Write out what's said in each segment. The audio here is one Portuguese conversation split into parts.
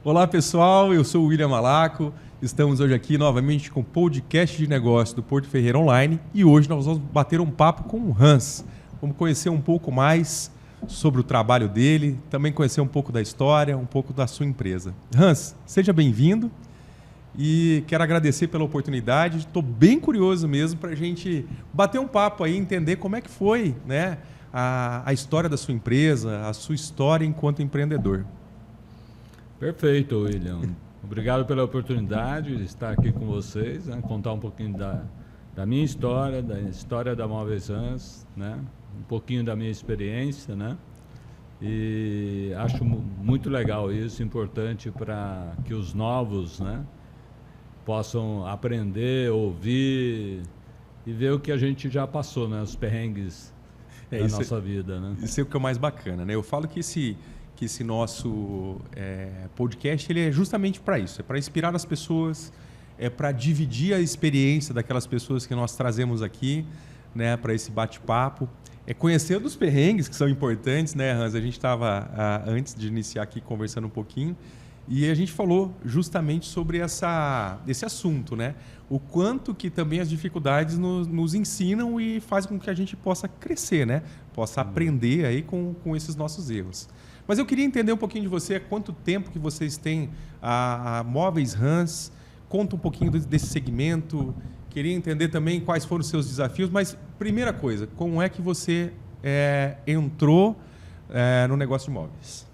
Olá pessoal, eu sou o William Malaco, estamos hoje aqui novamente com o podcast de negócio do Porto Ferreira Online e hoje nós vamos bater um papo com o Hans. Vamos conhecer um pouco mais sobre o trabalho dele, também conhecer um pouco da história, um pouco da sua empresa. Hans, seja bem-vindo e quero agradecer pela oportunidade, estou bem curioso mesmo para a gente bater um papo aí, entender como é que foi, né, a história da sua empresa, a sua história enquanto empreendedor. Perfeito, William. Obrigado pela oportunidade de estar aqui com vocês, né? Contar um pouquinho da minha história, da história da Móveis Hans, né? Um pouquinho da minha experiência, né? E acho muito legal isso, importante para que os novos, né, possam aprender, ouvir e ver o que a gente já passou, né? Os perrengues da nossa vida, né? Isso é o que é o mais bacana, né? Eu falo que esse nosso podcast ele é justamente para isso, é para inspirar as pessoas, é para dividir a experiência daquelas pessoas que nós trazemos aqui, né, para esse bate-papo, é conhecer dos perrengues que são importantes, né, Hans? A gente estava antes de iniciar aqui conversando um pouquinho e a gente falou justamente sobre esse assunto, né? O quanto que também as dificuldades nos ensinam e fazem com que a gente possa crescer, né? Possa aprender aí com esses nossos erros. Mas eu queria entender um pouquinho de você, há quanto tempo que vocês têm a Móveis Hans, conta um pouquinho desse segmento, queria entender também quais foram os seus desafios, mas primeira coisa, como é que você entrou no negócio de móveis?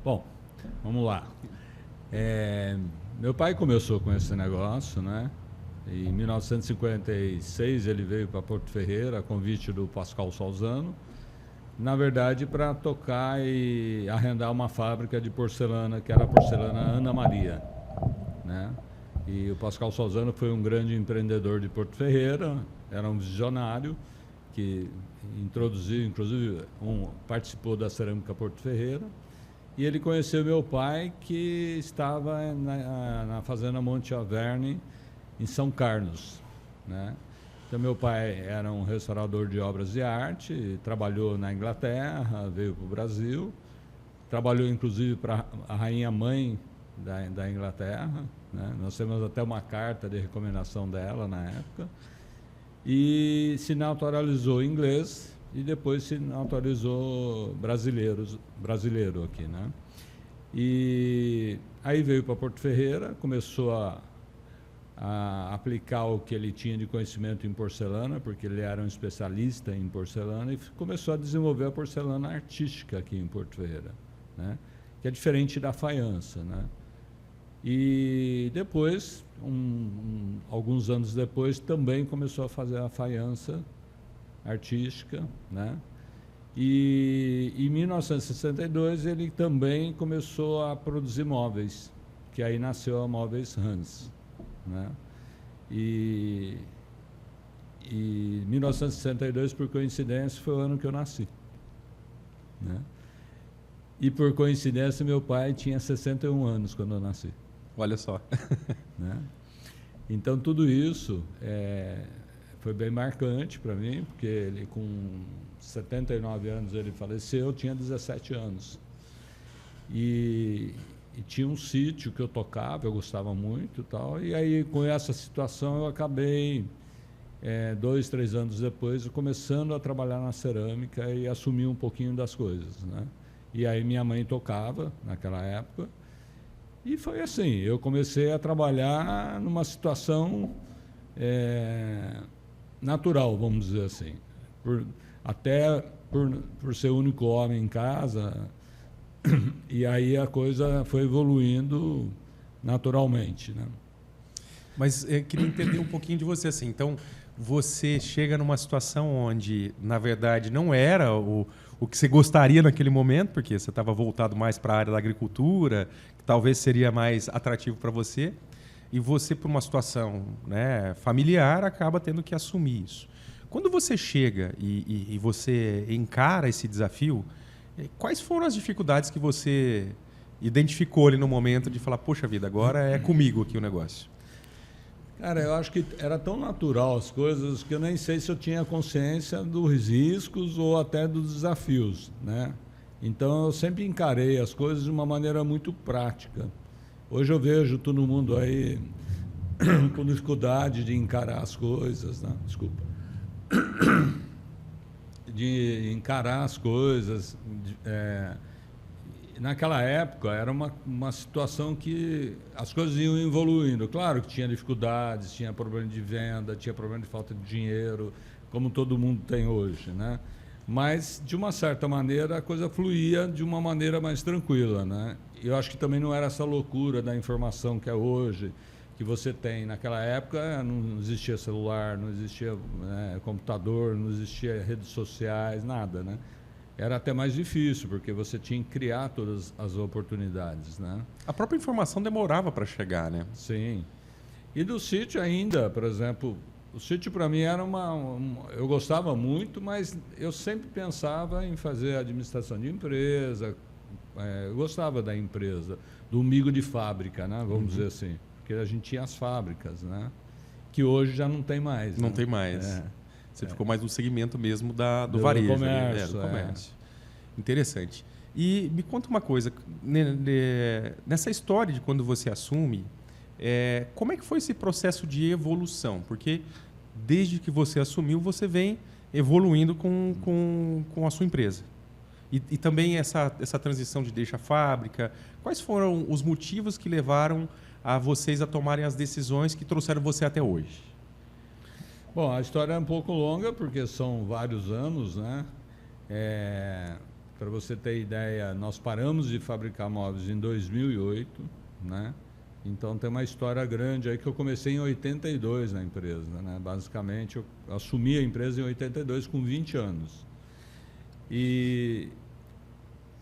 Bom, vamos lá. Meu pai começou com esse negócio, né? Em 1956 ele veio para Porto Ferreira, a convite do Pascal Salzano, na verdade para tocar e arrendar uma fábrica de porcelana, que era a porcelana Ana Maria, né? E o Pascal Salzano foi um grande empreendedor de Porto Ferreira, era um visionário que introduziu, inclusive participou da Cerâmica Porto Ferreira, e ele conheceu meu pai, que estava na fazenda Monte Alverne, em São Carlos, né? Então, meu pai era um restaurador de obras de arte, trabalhou na Inglaterra, veio para o Brasil, trabalhou inclusive para a rainha mãe da Inglaterra, né? Nós temos até uma carta de recomendação dela na época, e se naturalizou inglês e depois se naturalizou brasileiro aqui, né? E aí veio para Porto Ferreira, começou a aplicar o que ele tinha de conhecimento em porcelana, porque ele era um especialista em porcelana, e começou a desenvolver a porcelana artística aqui em Porto Ferreira, né? Que é diferente da faiança, né? E depois, alguns anos depois, também começou a fazer a faiança artística, né? E em 1962 ele também começou a produzir móveis, que aí nasceu a Móveis Hans, né? E 1962, por coincidência, foi o ano que eu nasci, né? E por coincidência meu pai tinha 61 anos quando eu nasci. Olha só. Né? Então tudo isso foi bem marcante para mim, porque ele com 79 anos ele faleceu, eu tinha 17 anos. E tinha um sítio que eu tocava, eu gostava muito e tal, e aí com essa situação eu acabei, 2, 3 anos depois, começando a trabalhar na cerâmica e assumir um pouquinho das coisas, né? E aí minha mãe tocava naquela época, e foi assim, eu comecei a trabalhar numa situação natural, vamos dizer assim, por ser o único homem em casa. E aí a coisa foi evoluindo naturalmente, né? Mas eu queria entender um pouquinho de você, assim. Então, você chega numa situação onde, na verdade, não era o que você gostaria naquele momento, porque você estava voltado mais para a área da agricultura, que talvez seria mais atrativo para você, e você, por uma situação, né, familiar, acaba tendo que assumir isso. Quando você chega e você encara esse desafio, quais foram as dificuldades que você identificou ali no momento de falar, poxa vida, agora é comigo aqui o negócio? Cara, eu acho que era tão natural as coisas que eu nem sei se eu tinha consciência dos riscos ou até dos desafios, né? Então, eu sempre encarei as coisas de uma maneira muito prática. Hoje eu vejo todo mundo aí com dificuldade de encarar as coisas, né? Desculpa. De encarar as coisas. Naquela época, era uma situação que as coisas iam evoluindo. Claro que tinha dificuldades, tinha problema de venda, tinha problema de falta de dinheiro, como todo mundo tem hoje, né? Mas, de uma certa maneira, a coisa fluía de uma maneira mais tranquila, né? Eu acho que também não era essa loucura da informação que é hoje, que você tem. Naquela época não existia celular, não existia computador, não existia redes sociais, nada, né? Era até mais difícil, porque você tinha que criar todas as oportunidades, né? A própria informação demorava para chegar, né? Sim. E do sítio ainda, por exemplo, o sítio para mim era eu gostava muito, mas eu sempre pensava em fazer administração de empresa, eu gostava da empresa, do migo de fábrica, né? Vamos dizer assim, porque a gente tinha as fábricas, né? Que hoje já não tem mais. Não né? tem mais. Você ficou mais no segmento mesmo do varejo. Comércio, do comércio. Interessante. E me conta uma coisa, nessa história de quando você assume, como é que foi esse processo de evolução? Porque desde que você assumiu, você vem evoluindo com a sua empresa. E também essa transição de deixa a fábrica. Quais foram os motivos que levaram a vocês a tomarem as decisões que trouxeram você até hoje? Bom, a história é um pouco longa, porque são vários anos, né? Para você ter ideia, nós paramos de fabricar móveis em 2008, né? Então tem uma história grande aí que eu comecei em 82 na empresa, né? Basicamente, eu assumi a empresa em 82 com 20 anos. E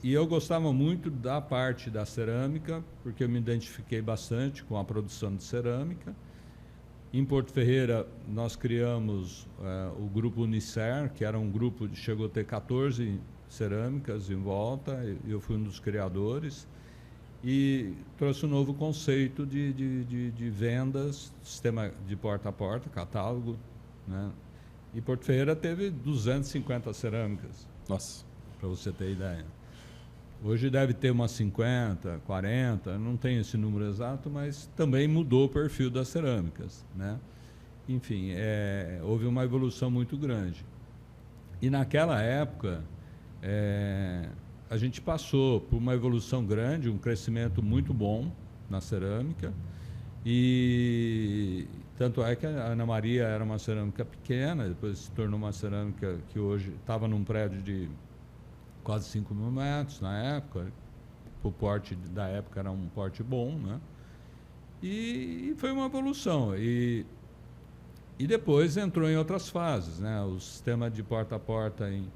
eu gostava muito da parte da cerâmica, porque eu me identifiquei bastante com a produção de cerâmica. Em Porto Ferreira, nós criamos o grupo Unicer, que era um grupo que chegou a ter 14 cerâmicas em volta, e eu fui um dos criadores, e trouxe um novo conceito de vendas, sistema de porta a porta, catálogo, né? E Porto Ferreira teve 250 cerâmicas. Nossa. Para você ter ideia. Hoje deve ter umas 50, 40, não tenho esse número exato, mas também mudou o perfil das cerâmicas, né? Enfim, houve uma evolução muito grande. E naquela época, a gente passou por uma evolução grande, um crescimento muito bom na cerâmica, e tanto é que a Ana Maria era uma cerâmica pequena, depois se tornou uma cerâmica que hoje estava num prédio de quase 5 mil metros na época. O porte da época era um porte bom, né? E foi uma evolução. E depois entrou em outras fases, né? O sistema de porta a porta em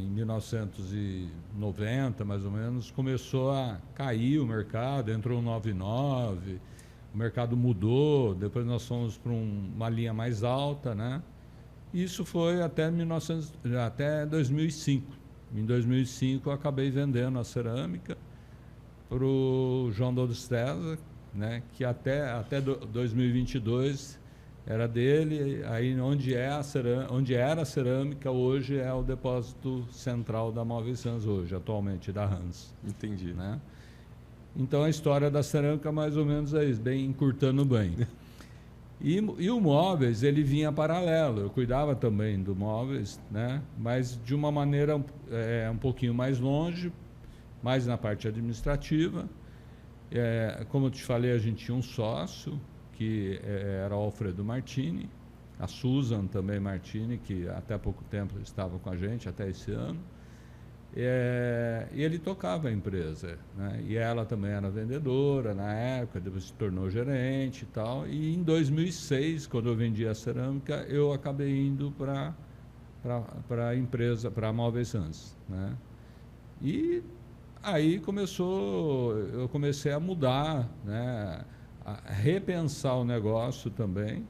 1990, mais ou menos, começou a cair o mercado, entrou o 99, o mercado mudou, depois nós fomos para uma linha mais alta, né? Isso foi até 2005. Em 2005, eu acabei vendendo a cerâmica para o João Douros César, né, que até 2022 era dele. Aí onde era a cerâmica, hoje é o depósito central da Móveis Hans, hoje, atualmente, da Hans. Entendi. Né? Então, a história da cerâmica, mais ou menos, é isso, bem encurtando bem. E o móveis, ele vinha paralelo. Eu cuidava também do móveis, né? Mas de uma maneira um pouquinho mais longe, mais na parte administrativa. Como eu te falei, a gente tinha um sócio, que era o Alfredo Martini, a Susan também Martini, que até pouco tempo estava com a gente, até esse ano. E ele tocava a empresa, né? E ela também era vendedora na época, depois se tornou gerente e tal. E em 2006, quando eu vendi a cerâmica, eu acabei indo para a empresa, para a Móveis Hans, né? E aí eu comecei a mudar, né? A repensar o negócio também.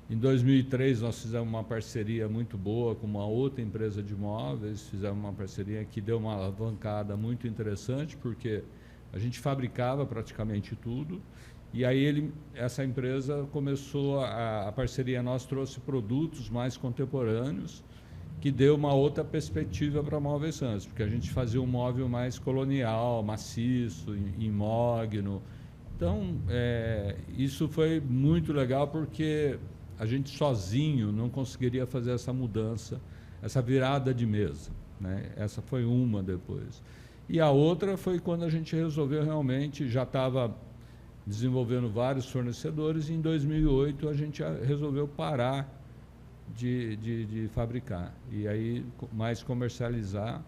Em 2003, nós fizemos uma parceria muito boa com uma outra empresa de móveis, fizemos uma parceria que deu uma alavancada muito interessante, porque a gente fabricava praticamente tudo, e aí essa empresa começou, a parceria nossa trouxe produtos mais contemporâneos, que deu uma outra perspectiva para a Móveis Sans, porque a gente fazia um móvel mais colonial, maciço, imógno. Então, isso foi muito legal, porque a gente sozinho não conseguiria fazer essa mudança, essa virada de mesa, né? Essa foi uma depois. E a outra foi quando a gente resolveu realmente, já estava desenvolvendo vários fornecedores, e em 2008 a gente resolveu parar de fabricar e aí mais comercializar,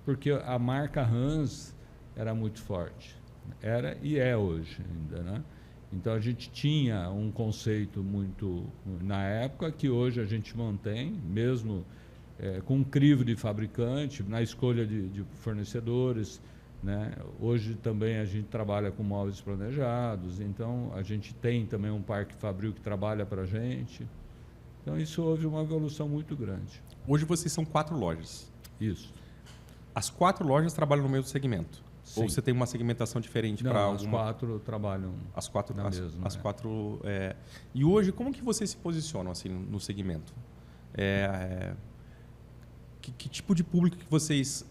porque a marca Hans era muito forte, era e é hoje ainda, né? Então a gente tinha um conceito muito na época, que hoje a gente mantém, mesmo com um crivo de fabricante, na escolha de fornecedores, né? Hoje também a gente trabalha com móveis planejados, então a gente tem também um parque fabril que trabalha para a gente. Então, isso houve uma evolução muito grande. Hoje vocês são 4 lojas. Isso. As 4 lojas trabalham no mesmo segmento? Sim. Ou você tem uma segmentação diferente para alguma? As 4 trabalham as 4 na mesma. As 4. E hoje, como que vocês se posicionam assim no segmento? Que tipo de público que vocês...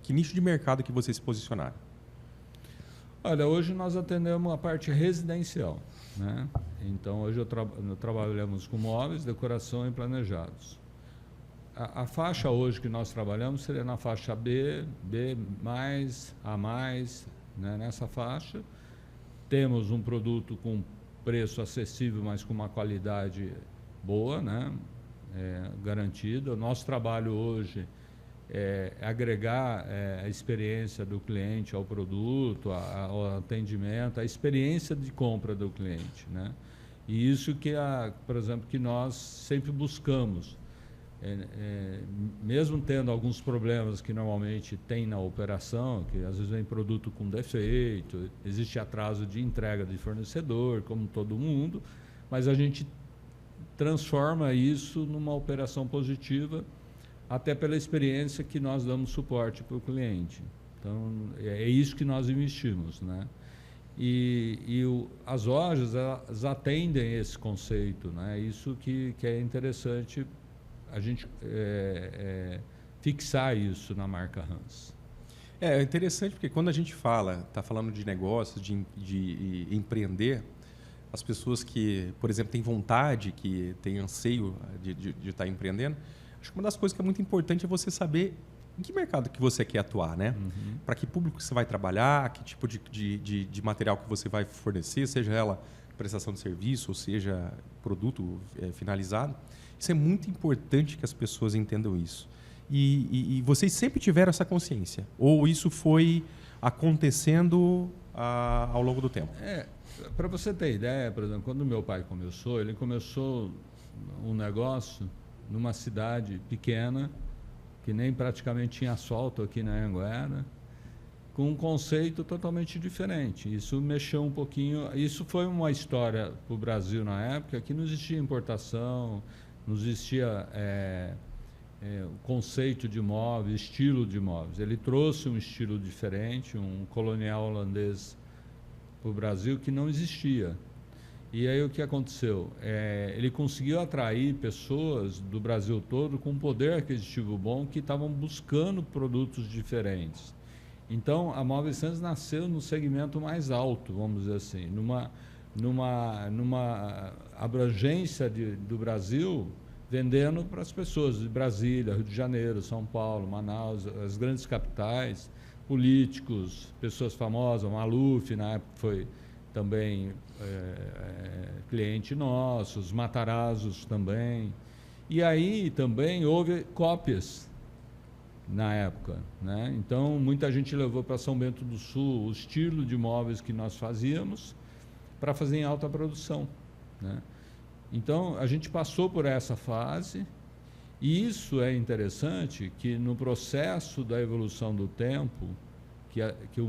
que nicho de mercado que vocês se posicionaram? Olha, hoje nós atendemos a parte residencial, né? Então, hoje nós trabalhamos com móveis, decoração e planejados. A faixa hoje que nós trabalhamos seria na faixa B, B+, A+, né? Nessa faixa. Temos um produto com preço acessível, mas com uma qualidade boa, né? Garantida. O nosso trabalho hoje é agregar a experiência do cliente ao produto, ao atendimento, a experiência de compra do cliente, né? E isso que, por exemplo, que nós sempre buscamos, mesmo tendo alguns problemas que normalmente tem na operação, que às vezes vem produto com defeito, existe atraso de entrega de fornecedor, como todo mundo, mas a gente transforma isso numa operação positiva, até pela experiência que nós damos suporte para o cliente. Então, é isso que nós investimos, né? As lojas, elas atendem esse conceito, né? Isso que é interessante a gente fixar isso na marca Hans. É interessante porque quando a gente está falando de negócios, de empreender, as pessoas que, por exemplo, têm vontade, que têm anseio de estar empreendendo, acho que uma das coisas que é muito importante é você saber em que mercado que você quer atuar, né? Uhum. Para que público você vai trabalhar, que tipo de material que você vai fornecer, seja ela prestação de serviço ou seja produto finalizado. Isso é muito importante que as pessoas entendam isso. E vocês sempre tiveram essa consciência? Ou isso foi acontecendo ao longo do tempo? Para você ter ideia, por exemplo, quando meu pai começou, ele começou um negócio numa cidade pequena, que nem praticamente tinha asfalto aqui na Anhanguera, com um conceito totalmente diferente. Isso mexeu um pouquinho. Isso foi uma história para o Brasil na época, que não existia importação, não existia o conceito de móveis, estilo de móveis. Ele trouxe um estilo diferente, um colonial holandês para o Brasil que não existia. E aí o que aconteceu? Ele conseguiu atrair pessoas do Brasil todo com poder aquisitivo bom que estavam buscando produtos diferentes. Então, a Móveis Sans nasceu no segmento mais alto, vamos dizer assim, numa abrangência do Brasil, vendendo para as pessoas de Brasília, Rio de Janeiro, São Paulo, Manaus, as grandes capitais, políticos, pessoas famosas, Maluf, na época foi também cliente nosso, os Matarazos também. E aí também houve cópias na época, né? Então, muita gente levou para São Bento do Sul o estilo de móveis que nós fazíamos para fazer em alta produção, né? Então, a gente passou por essa fase, e isso é interessante, que no processo da evolução do tempo, que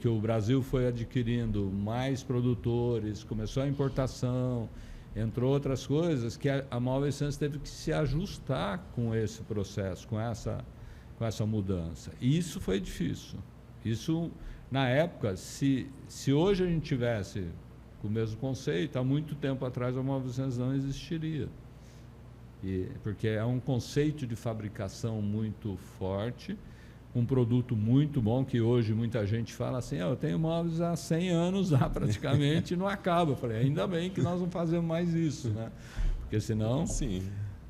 o Brasil foi adquirindo mais produtores, começou a importação, entrou outras coisas, que a Móveis Sans teve que se ajustar com esse processo, com essa mudança. E isso foi difícil. Isso, na época, se hoje a gente tivesse com o mesmo conceito, há muito tempo atrás a Móveis Sans não existiria. Porque é um conceito de fabricação muito forte, um produto muito bom, que hoje muita gente fala assim, eu tenho móveis há 100 anos já praticamente e não acaba. Eu falei, ainda bem que nós não fazemos mais isso, né? Porque senão... Sim.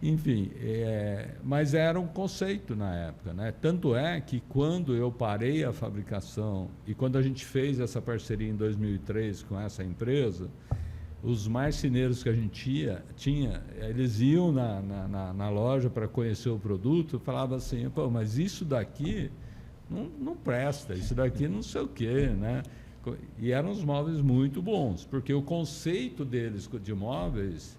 Enfim, mas era um conceito na época, né? Tanto é que quando eu parei a fabricação e quando a gente fez essa parceria em 2003 com essa empresa, os marceneiros que a gente tinha eles iam na loja para conhecer o produto e falavam assim, pô, mas isso daqui não presta, isso daqui não sei o quê, né? E eram os móveis muito bons, porque o conceito deles de móveis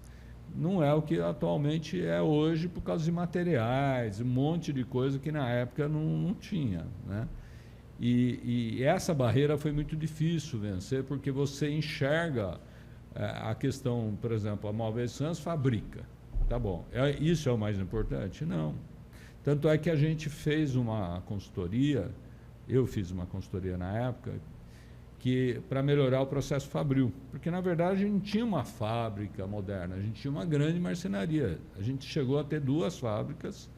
não é o que atualmente é hoje por causa de materiais, um monte de coisa que na época não tinha, né? E essa barreira foi muito difícil vencer, porque você enxerga a questão, por exemplo, a Móveis Sans fabrica, tá bom, isso é o mais importante? Não. Tanto é que a gente fez uma consultoria, eu fiz uma consultoria na época, para melhorar o processo fabril. Porque, na verdade, a gente não tinha uma fábrica moderna, a gente tinha uma grande marcenaria. A gente chegou a ter 2 fábricas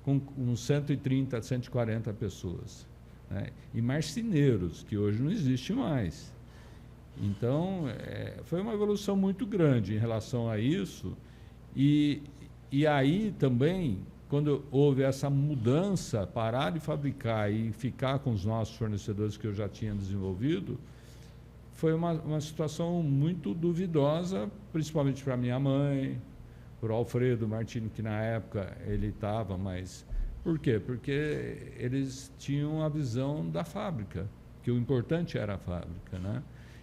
com uns 130, 140 pessoas. Né? E marceneiros, que hoje não existe mais. Então, foi uma evolução muito grande em relação a isso. E aí também, quando houve essa mudança, parar de fabricar e ficar com os nossos fornecedores que eu já tinha desenvolvido, foi uma situação muito duvidosa, principalmente para minha mãe, para o Alfredo Martino, que na época ele estava, mas... Por quê? Porque eles tinham a visão da fábrica, que o importante era a fábrica, né?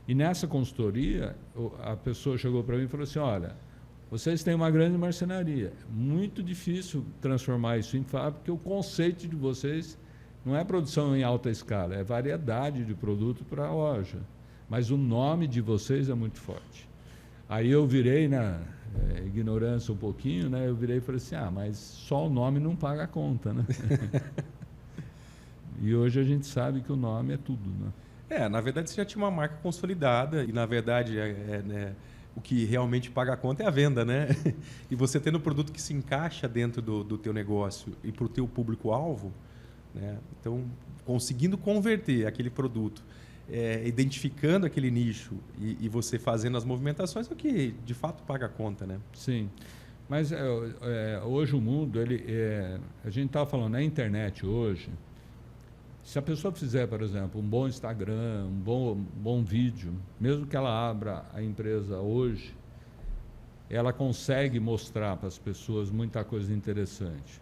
E nessa consultoria, a pessoa chegou para mim e falou assim, olha, vocês têm uma grande marcenaria, muito difícil transformar isso em fábrica, porque o conceito de vocês não é produção em alta escala, é variedade de produto para a loja. Mas o nome de vocês é muito forte. Aí eu virei, na ignorância um pouquinho, né? Eu virei e falei assim, mas só o nome não paga a conta, né? E hoje a gente sabe que o nome é tudo, né? Na verdade você já tinha uma marca consolidada e, na verdade, né, o que realmente paga a conta é a venda, né? E você tendo um produto que se encaixa dentro do teu negócio e para o teu público-alvo, né? Então, conseguindo converter aquele produto, identificando aquele nicho e você fazendo as movimentações, é o que, de fato, paga a conta, né? Sim. Mas hoje o mundo, a gente estava falando, na internet hoje, se a pessoa fizer, por exemplo, um bom Instagram, um bom vídeo, mesmo que ela abra a empresa hoje, ela consegue mostrar para as pessoas muita coisa interessante.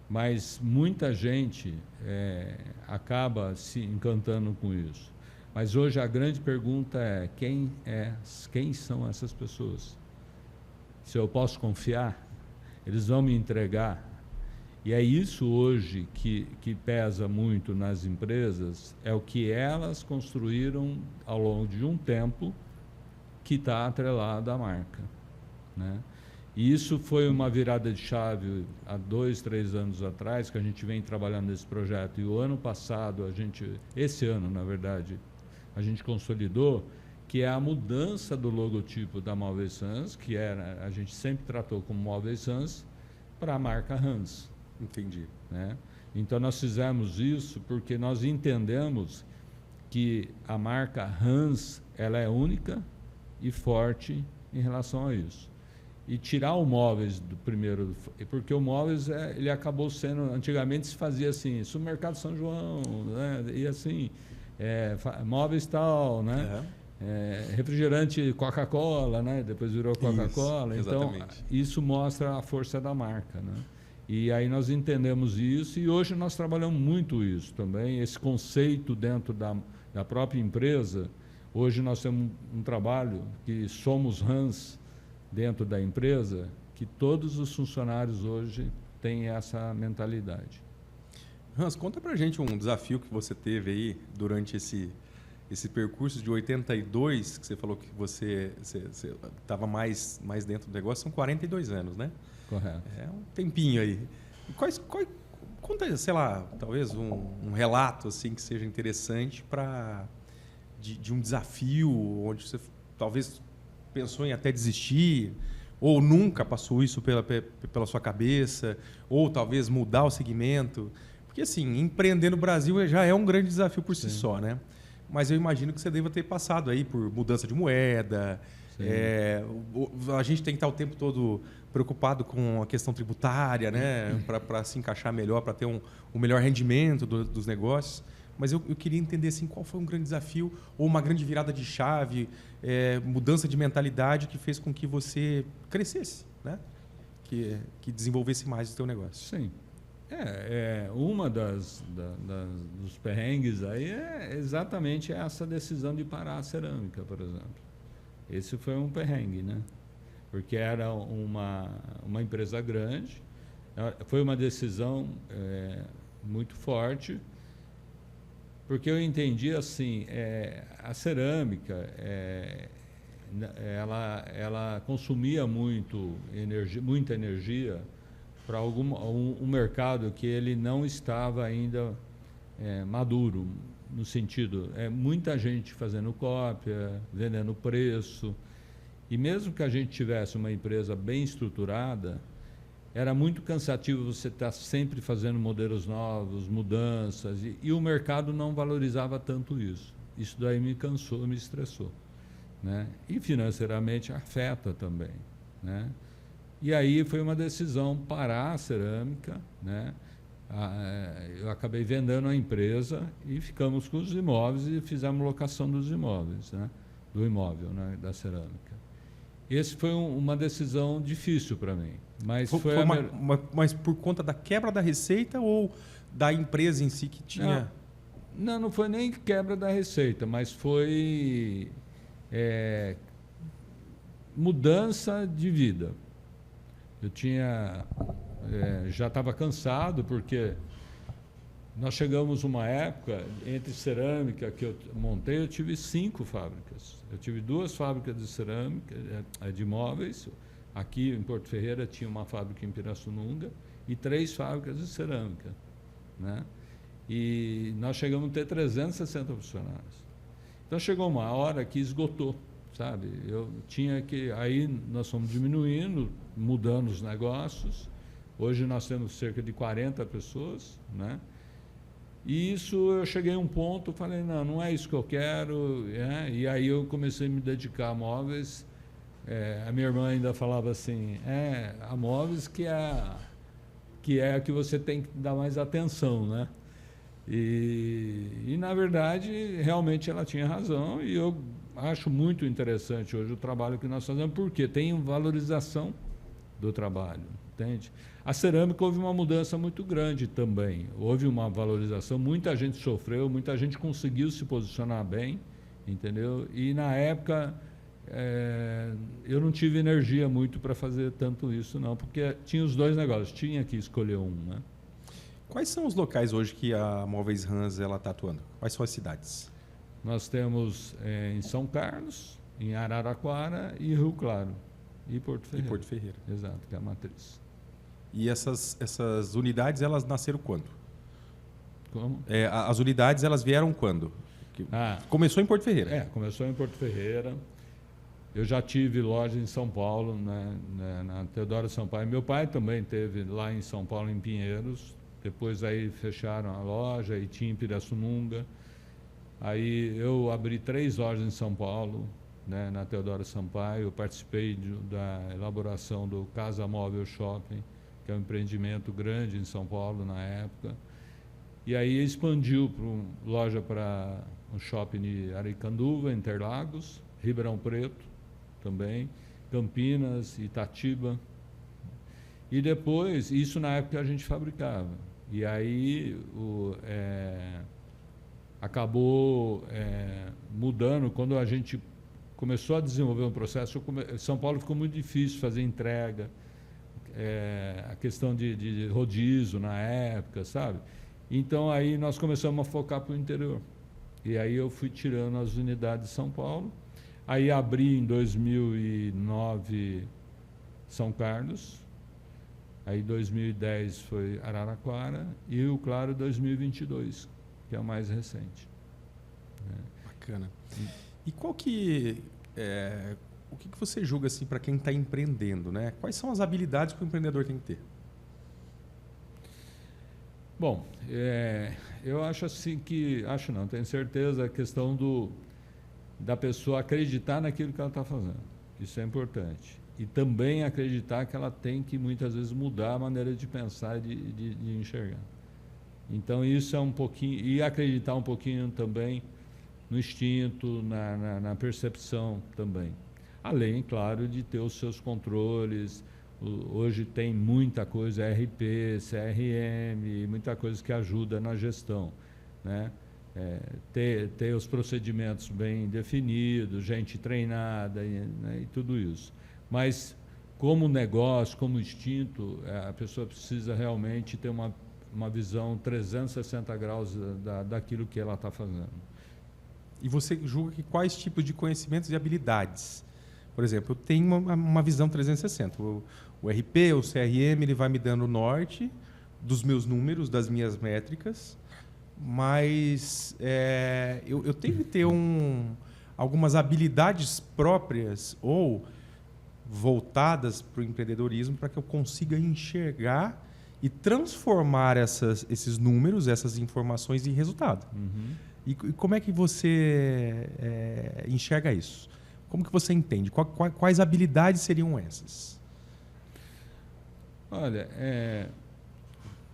Mas muita gente acaba se encantando com isso. Mas hoje a grande pergunta é quem são essas pessoas? Se eu posso confiar, eles vão me entregar. E é isso hoje que pesa muito nas empresas, é o que elas construíram ao longo de um tempo que está atrelado à marca, né? E isso foi uma virada de chave há 2, 3 anos atrás, que a gente vem trabalhando nesse projeto. E o ano passado, esse ano, na verdade, a gente consolidou, que é a mudança do logotipo da Móveis Sans, que a gente sempre tratou como Móveis Sans, para a marca Hans. Entendi. Né? Então, nós fizemos isso porque nós entendemos que a marca Hans ela é única e forte em relação a isso. E tirar o móveis do primeiro, porque o móveis ele acabou sendo, antigamente se fazia assim, supermercado São João, né? E assim, móveis tal, né? Refrigerante Coca-Cola, né? Depois virou Coca-Cola. Então, isso mostra a força da marca, né? E aí nós entendemos isso e hoje nós trabalhamos muito isso também, esse conceito dentro da própria empresa. Hoje nós temos um trabalho que somos Hans dentro da empresa, que todos os funcionários hoje têm essa mentalidade. Hans, conta pra gente um desafio que você teve aí durante esse percurso de 82, que você falou que você estava mais dentro do negócio, são 42 anos, né? Correto. É um tempinho aí. Conta, sei lá, talvez um relato assim que seja interessante de um desafio onde você talvez pensou em até desistir. Ou nunca passou isso pela sua cabeça? Ou talvez mudar o segmento? Porque, assim, empreender no Brasil já é um grande desafio por si só, né? Mas eu imagino que você deva ter passado aí por mudança de moeda. A gente tem que estar o tempo todo preocupado com a questão tributária, né? Para se encaixar melhor, para ter um melhor rendimento dos negócios. Mas eu queria entender assim, qual foi um grande desafio ou uma grande virada de chave, mudança de mentalidade que fez com que você crescesse, né? Que desenvolvesse mais o seu negócio. Sim. Uma dos perrengues aí é exatamente essa decisão de parar a cerâmica, por exemplo. Esse foi um perrengue, né? Porque era uma empresa grande, foi uma decisão muito forte, porque eu entendi assim, a cerâmica, ela consumia muita energia para um mercado que ele não estava ainda maduro, no sentido, muita gente fazendo cópia, vendendo preço, e mesmo que a gente tivesse uma empresa bem estruturada, era muito cansativo você estar sempre fazendo modelos novos, mudanças, e o mercado não valorizava tanto isso. Isso daí me cansou, me estressou, né? E financeiramente afeta também, né? E aí foi uma decisão parar a cerâmica, né? Eu acabei vendendo a empresa e ficamos com os imóveis e fizemos locação dos imóveis, né? Do imóvel, né? Da cerâmica. Esse foi uma decisão difícil para mim, mas mas por conta da quebra da receita ou da empresa em si que tinha? Não foi nem quebra da receita, mas foi mudança de vida. Eu já estava cansado, porque nós chegamos uma época, entre cerâmica que eu montei, eu tive 5 fábricas. Eu tive 2 fábricas de cerâmica, de móveis. Aqui em Porto Ferreira tinha uma fábrica em Pirassununga e 3 fábricas de cerâmica, né? E nós chegamos a ter 360 funcionários. Então chegou uma hora que esgotou, sabe? Eu tinha que... Aí nós fomos diminuindo, mudando os negócios. Hoje nós temos cerca de 40 pessoas, né? E isso eu cheguei a um ponto, falei, não é isso que eu quero, e aí eu comecei a me dedicar a móveis. A minha irmã ainda falava assim, a móveis que é a que você tem que dar mais atenção, né? E na verdade, realmente ela tinha razão, e eu acho muito interessante hoje o trabalho que nós fazemos, porque tem valorização do trabalho, entende? A cerâmica houve uma mudança muito grande também, houve uma valorização, muita gente sofreu, muita gente conseguiu se posicionar bem, entendeu? E na época eu não tive energia muito para fazer tanto isso não, porque tinha os 2 negócios, tinha que escolher um, né? Quais são os locais hoje que a Móveis Rans está atuando? Quais são as cidades? Nós temos em São Carlos, em Araraquara e Rio Claro. E Porto Ferreira. Exato, que é a matriz. E essas unidades, elas nasceram quando? Como? As unidades, elas vieram quando? Começou em Porto Ferreira. Começou em Porto Ferreira. Eu já tive loja em São Paulo, né, na Teodoro Sampaio. Meu pai também teve lá em São Paulo, em Pinheiros. Depois aí fecharam a loja e tinha em Pirassununga. Aí eu abri 3 lojas em São Paulo, né, na Teodoro Sampaio. Eu participei da elaboração do Casa Móvel Shopping, que é um empreendimento grande em São Paulo na época. E aí expandiu loja para um shopping de Aricanduva, Interlagos, Ribeirão Preto também, Campinas, Itatiba. E depois, isso na época a gente fabricava. E aí acabou mudando, quando a gente começou a desenvolver um processo, São Paulo ficou muito difícil fazer entrega, a questão de rodízio na época, sabe? Então aí nós começamos a focar para o interior. E aí eu fui tirando as unidades de São Paulo. Aí abri em 2009 São Carlos. Aí 2010 foi Araraquara e o Claro 2022, que é o mais recente. Bacana. E qual que o que você julga assim para quem está empreendendo, né? Quais são as habilidades que o empreendedor tem que ter? Bom, eu acho assim que, acho não, tenho certeza, a questão da pessoa acreditar naquilo que ela está fazendo. Isso é importante. E também acreditar que ela tem que, muitas vezes, mudar a maneira de pensar e de enxergar. Então, isso é um pouquinho... E acreditar um pouquinho também no instinto, na percepção também. Além, claro, de ter os seus controles. Hoje tem muita coisa, RP, CRM, muita coisa que ajuda na gestão, né? Ter os procedimentos bem definidos, gente treinada, né, e tudo isso. Mas, como negócio, como instinto, a pessoa precisa realmente ter uma visão 360 graus daquilo que ela está fazendo. E você julga que quais tipos de conhecimentos e habilidades? Por exemplo, eu tenho uma visão 360. O RP, o CRM, ele vai me dando o norte dos meus números, das minhas métricas, mas eu tenho que ter algumas habilidades próprias ou voltadas para o empreendedorismo para que eu consiga enxergar e transformar esses números, essas informações em resultado. Uhum. E como é que você enxerga isso? Como que você entende? Quais habilidades seriam essas? Olha,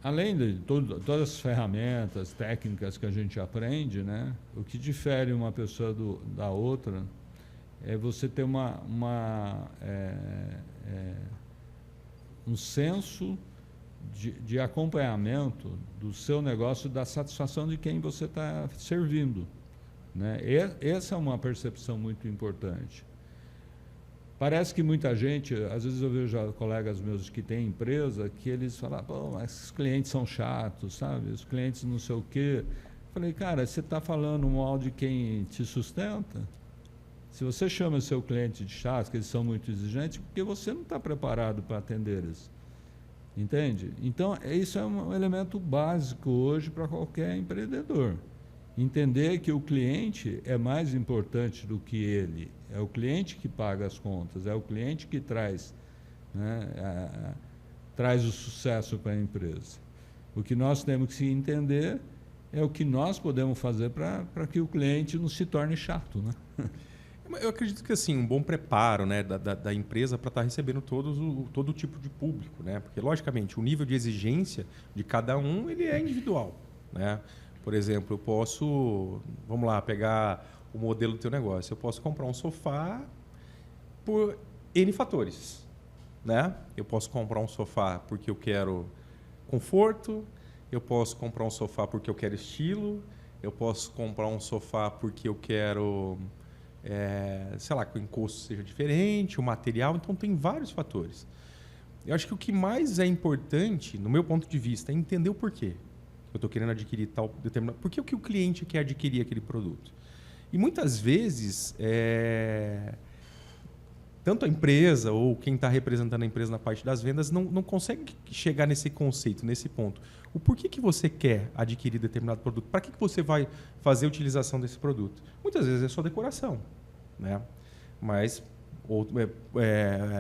além de todas as ferramentas técnicas que a gente aprende, né, o que difere uma pessoa da outra é você ter um senso de acompanhamento do seu negócio, da satisfação de quem você está servindo, né? Essa é uma percepção muito importante. Parece que muita gente, às vezes eu vejo colegas meus que têm empresa, que eles falam, pô, mas os clientes são chatos, sabe? Os clientes não sei o quê. Falei, cara, você está falando mal de quem te sustenta? Se você chama seu cliente de chato, que eles são muito exigentes, porque você não está preparado para atender eles. Entende? Então, isso é um elemento básico hoje para qualquer empreendedor. Entender que o cliente é mais importante do que ele. É o cliente que paga as contas, é o cliente que traz, né, traz o sucesso para a empresa. O que nós temos que entender é o que nós podemos fazer para que o cliente não se torne chato, né? Eu acredito que assim, um bom preparo, né, da empresa para estar recebendo todo tipo de público, né? Porque, logicamente, o nível de exigência de cada um ele é individual, né? Por exemplo, eu posso, vamos lá, pegar o modelo do teu negócio. Eu posso comprar um sofá por N fatores, né? Eu posso comprar um sofá porque eu quero conforto, eu posso comprar um sofá porque eu quero estilo, eu posso comprar um sofá porque eu quero, sei lá, que o encosto seja diferente, o material. Então, tem vários fatores. Eu acho que o que mais é importante, no meu ponto de vista, é entender o porquê. Eu estou querendo adquirir tal determinado... Por que o cliente quer adquirir aquele produto? E muitas vezes, tanto a empresa ou quem está representando a empresa na parte das vendas não consegue chegar nesse conceito, nesse ponto. O porquê que você quer adquirir determinado produto? Para que você vai fazer a utilização desse produto? Muitas vezes é só decoração, né? Mas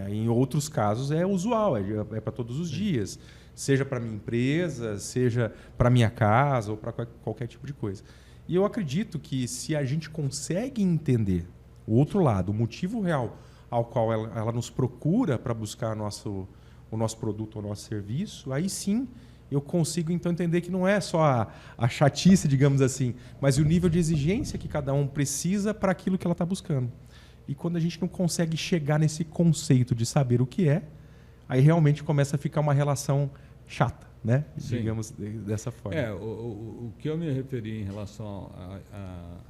em outros casos é usual, é para todos os dias. Seja para minha empresa, seja para minha casa ou para qualquer tipo de coisa. E eu acredito que se a gente consegue entender o outro lado, o motivo real ao qual ela nos procura para buscar o nosso produto ou o nosso serviço, aí sim eu consigo então entender que não é só a chatice, digamos assim, mas o nível de exigência que cada um precisa para aquilo que ela está buscando. E quando a gente não consegue chegar nesse conceito de saber o que é, aí realmente começa a ficar uma relação chata, né? Sim. Digamos dessa forma. O que eu me referi em relação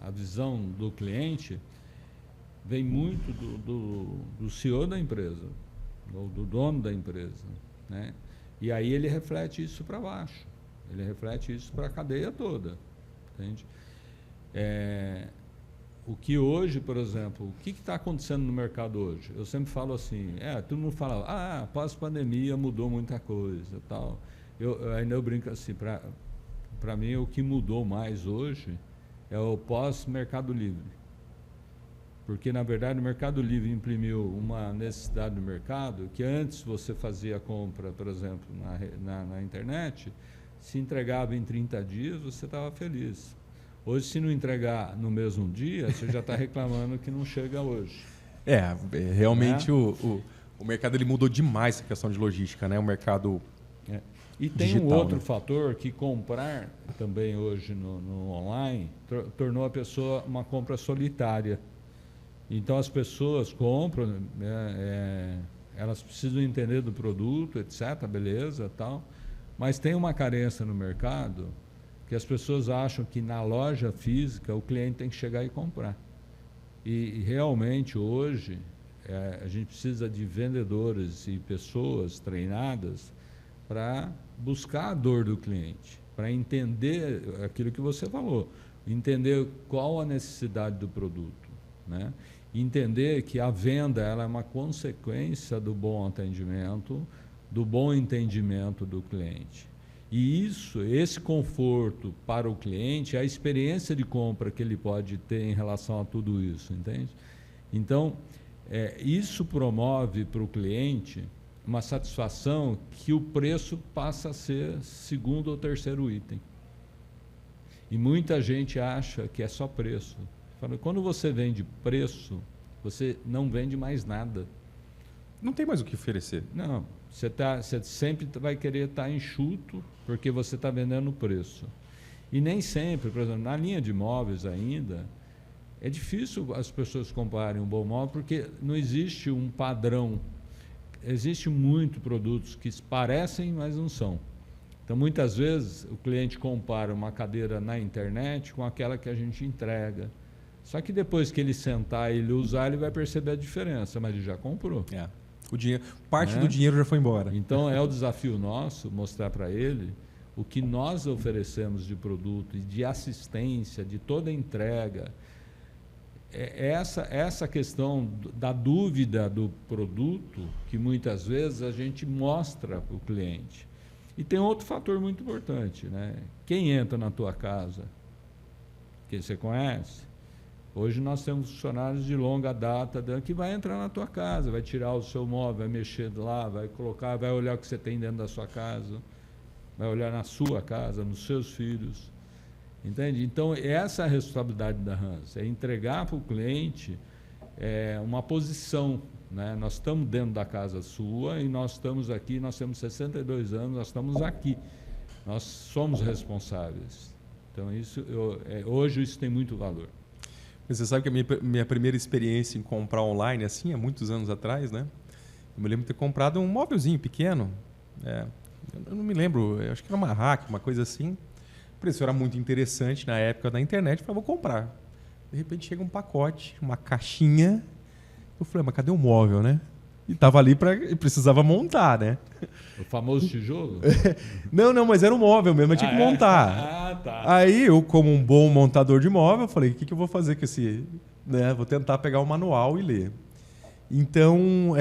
à visão do cliente vem muito do CEO da empresa, ou do dono da empresa, né? E aí ele reflete isso para baixo, ele reflete isso para a cadeia toda, entende? O que hoje, por exemplo, o que está acontecendo no mercado hoje? Eu sempre falo assim, todo mundo fala, após pandemia mudou muita coisa, tal. Eu brinco assim, para mim o que mudou mais hoje é o pós-Mercado Livre. Porque, na verdade, o Mercado Livre imprimiu uma necessidade do mercado que antes você fazia a compra, por exemplo, na internet, se entregava em 30 dias, você estava feliz. Hoje, se não entregar no mesmo dia, você já está reclamando que não chega hoje. Realmente o mercado ele mudou demais essa questão de logística, né? O mercado E tem digital, um outro né? fator que comprar também hoje no online tornou a pessoa uma compra solitária. Então as pessoas compram, né, elas precisam entender do produto, etc, beleza, tal, mas tem uma carência no mercado que as pessoas acham que na loja física o cliente tem que chegar e comprar. E realmente hoje a gente precisa de vendedores e pessoas treinadas para buscar a dor do cliente, para entender aquilo que você falou, entender qual a necessidade do produto, né? Entender que a venda ela é uma consequência do bom atendimento, do bom entendimento do cliente. E esse conforto para o cliente é a experiência de compra que ele pode ter em relação a tudo isso, entende? Então, isso promove para o cliente uma satisfação que o preço passa a ser segundo ou terceiro item. E muita gente acha que é só preço. Quando você vende preço, você não vende mais nada. Não tem mais o que oferecer. Não, você sempre vai querer estar enxuto porque você está vendendo preço. E nem sempre, por exemplo, na linha de móveis ainda, é difícil as pessoas comprarem um bom móvel porque não existe um padrão. Existem muitos produtos que parecem, mas não são. Então, muitas vezes, o cliente compara uma cadeira na internet com aquela que a gente entrega. Só que depois que ele sentar e ele usar, ele vai perceber a diferença, mas ele já comprou. Parte do dinheiro já foi embora. Então, é o desafio nosso mostrar para ele o que nós oferecemos de produto e de assistência, de toda a entrega. Essa questão da dúvida do produto que muitas vezes a gente mostra para o cliente. E tem outro fator muito importante, né? Quem entra na tua casa, que você conhece, hoje nós temos funcionários de longa data que vai entrar na tua casa, vai tirar o seu móvel, vai mexer lá, vai colocar, vai olhar o que você tem dentro da sua casa, vai olhar na sua casa, nos seus filhos. Entende? Então, essa é a responsabilidade da Hans, é entregar para o cliente uma posição, né? Nós estamos dentro da casa sua e nós estamos aqui, nós temos 62 anos, nós estamos aqui, nós somos responsáveis. Então, hoje isso tem muito valor. Você sabe que a minha primeira experiência em comprar online, assim, há muitos anos atrás, né? Eu me lembro de ter comprado um móvelzinho pequeno, eu não me lembro, eu acho que era uma rack, uma coisa assim. O preço era muito interessante na época da internet, eu falei, vou comprar. De repente chega um pacote, uma caixinha. Eu falei, mas cadê o móvel, né? E estava ali e precisava montar, né? O famoso tijolo? Não, mas era um móvel mesmo, eu tinha que montar. Tá. Aí eu, como um bom montador de móvel, falei, o que eu vou fazer com esse... Né? Vou tentar pegar o manual e ler. Então,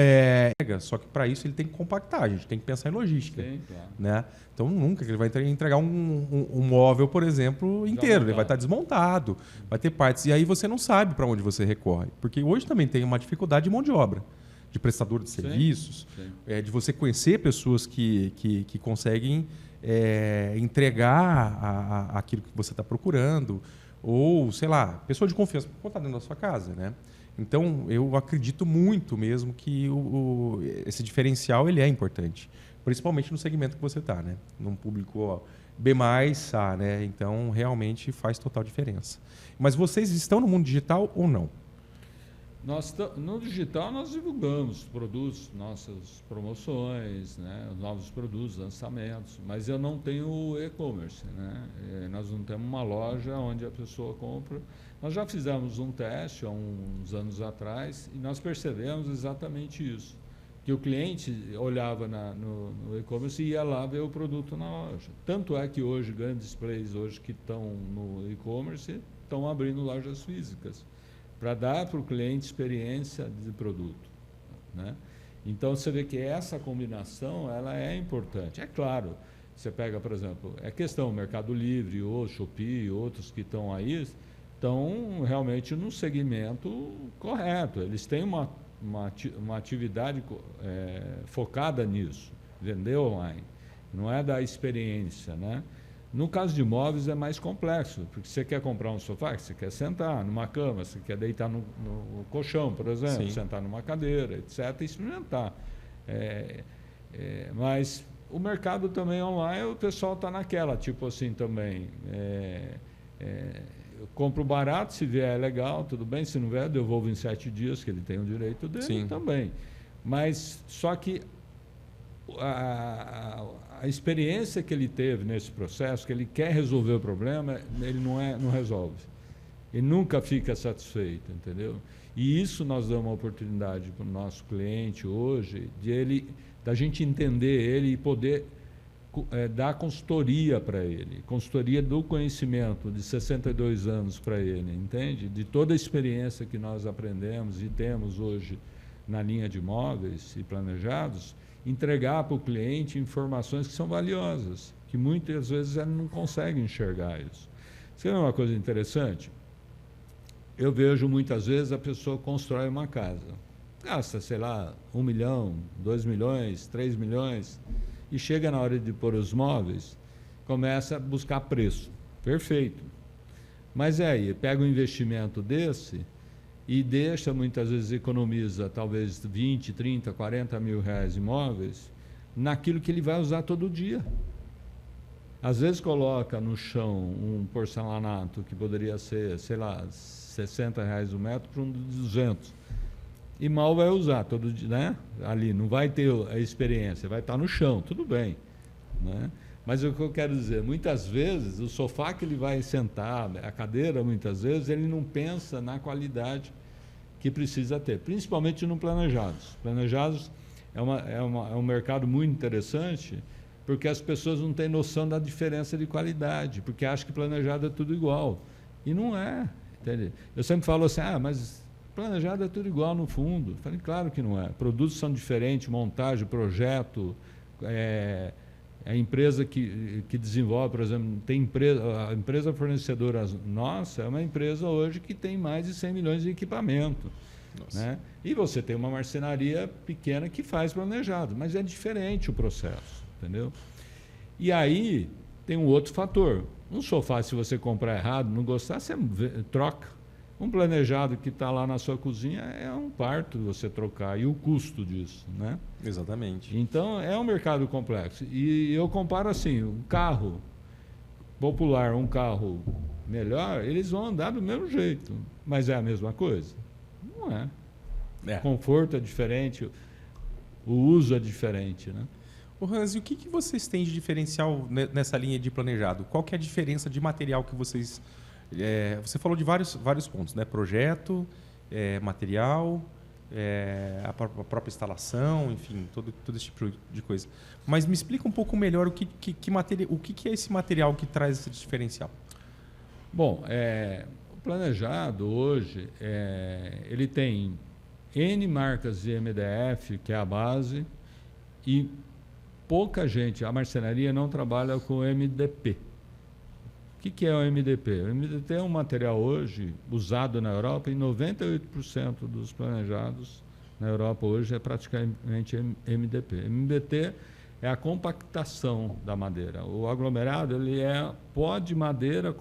só que para isso ele tem que compactar, a gente tem que pensar em logística. Sim, claro. Né? Então, nunca que ele vai entregar um móvel, por exemplo, inteiro. Ele vai estar desmontado, vai ter partes. E aí você não sabe para onde você recorre. Porque hoje também tem uma dificuldade de mão de obra, de prestador de serviços, de você conhecer pessoas que conseguem entregar aquilo que você está procurando. Ou, sei lá, pessoa de confiança para contar dentro da sua casa, né? Então, eu acredito muito mesmo que esse diferencial ele é importante, principalmente no segmento que você está, né? Num público B+, A, né? Então, realmente faz total diferença. Mas vocês estão no mundo digital ou não? No digital, nós divulgamos produtos, nossas promoções, né? Novos produtos, lançamentos, mas eu não tenho e-commerce, né? Nós não temos uma loja onde a pessoa compra. Nós já fizemos um teste há uns anos atrás e nós percebemos exatamente isso, que o cliente olhava no e-commerce e ia lá ver o produto na loja. Tanto é que hoje, grandes players hoje que estão no e-commerce estão abrindo lojas físicas, para dar para o cliente experiência de produto, né? Então, você vê que essa combinação ela é importante. É claro, você pega, por exemplo, questão do Mercado Livre, ou Shopee, outros que estão aí, estão realmente no segmento correto. Eles têm uma atividade focada nisso, vender online. Não é da experiência, né? No caso de imóveis é mais complexo, porque você quer comprar um sofá, você quer sentar numa cama, você quer deitar no colchão, por exemplo, sentar numa cadeira, etc., e experimentar. Mas o mercado também online, o pessoal está naquela, tipo assim também. Eu compro barato, se vier é legal, tudo bem, se não vier, eu devolvo em 7 dias, que ele tem o direito dele também. Mas só que a experiência que ele teve nesse processo, que ele quer resolver o problema, ele não resolve. Ele nunca fica satisfeito, entendeu? E isso nós damos uma oportunidade para o nosso cliente hoje, da gente entender ele e poder dar consultoria para ele, consultoria do conhecimento de 62 anos para ele, entende? De toda a experiência que nós aprendemos e temos hoje na linha de imóveis e planejados, entregar para o cliente informações que são valiosas, que muitas vezes ele não consegue enxergar isso. Você vê uma coisa interessante? Eu vejo muitas vezes a pessoa constrói uma casa, gasta, sei lá, 1 milhão, 2 milhões, 3 milhões, e chega na hora de pôr os móveis, começa a buscar preço. Perfeito. Mas aí, pega um investimento desse e deixa, muitas vezes economiza talvez 20, 30, 40 mil reais em imóveis naquilo que ele vai usar todo dia. Às vezes coloca no chão um porcelanato que poderia ser, sei lá, 60 reais o metro para um de 200. E mal vai usar todo dia, né? Ali, não vai ter a experiência, vai estar no chão, tudo bem, né? Mas o que eu quero dizer, muitas vezes o sofá que ele vai sentar, a cadeira, muitas vezes, ele não pensa na qualidade que precisa ter, principalmente no planejados. Planejados é um mercado muito interessante, porque as pessoas não têm noção da diferença de qualidade, porque acham que planejado é tudo igual. E não é, entende? Eu sempre falo assim, mas planejado é tudo igual no fundo. Eu falei, claro que não é. Produtos são diferentes, montagem, projeto, a empresa que desenvolve, por exemplo, a empresa fornecedora nossa é uma empresa hoje que tem mais de 100 milhões de equipamento. Né? E você tem uma marcenaria pequena que faz planejado, mas é diferente o processo, entendeu? E aí tem um outro fator. Um sofá, se você comprar errado, não gostar, você troca. Um planejado que está lá na sua cozinha é um parto você trocar, e o custo disso, né? Exatamente. Então, é um mercado complexo. E eu comparo assim, um carro popular, um carro melhor, eles vão andar do mesmo jeito, mas é a mesma coisa? Não é. O conforto é diferente, o uso é diferente, né? Ô Hans, e o que vocês têm de diferencial nessa linha de planejado? Qual que é a diferença de material que vocês... você falou de vários pontos, né? Projeto, material, a própria instalação, enfim, todo esse tipo de coisa. Mas me explica um pouco melhor o que é esse material que traz esse diferencial. Bom, o planejado hoje, ele tem N marcas de MDF, que é a base, e pouca gente, a marcenaria não trabalha com MDP. O que é o MDP? O MDP é um material hoje usado na Europa e 98% dos planejados na Europa hoje é praticamente MDP. MDP é a compactação da madeira. O aglomerado ele é pó de madeira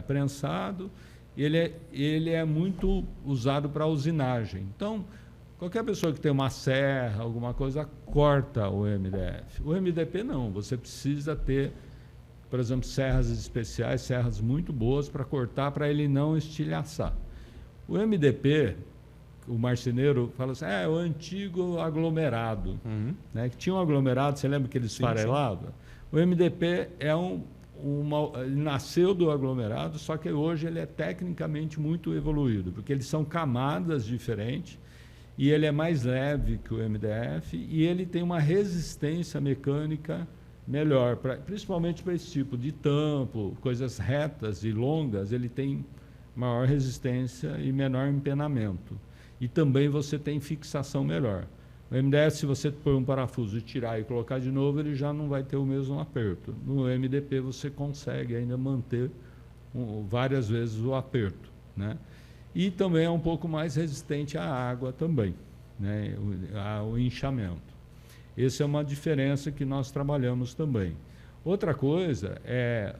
prensado, ele é muito usado para usinagem. Então, qualquer pessoa que tem uma serra, alguma coisa, corta o MDF. O MDP não, você precisa ter, por exemplo, serras especiais, serras muito boas para cortar, para ele não estilhaçar. O MDP, o marceneiro fala assim, é o antigo aglomerado. Né? Que tinha um aglomerado, você lembra que ele esfarelava? O MDP ele nasceu do aglomerado, só que hoje ele é tecnicamente muito evoluído, porque eles são camadas diferentes, e ele é mais leve que o MDF, e ele tem uma resistência mecânica melhor, principalmente para esse tipo de tampo, coisas retas e longas, ele tem maior resistência e menor empenamento. E também você tem fixação melhor. O MDF, se você pôr um parafuso e tirar e colocar de novo, ele já não vai ter o mesmo aperto. No MDP você consegue ainda manter várias vezes o aperto, né? E também é um pouco mais resistente à água também, né? Ao inchamento. Essa é uma diferença que nós trabalhamos também. Outra coisa é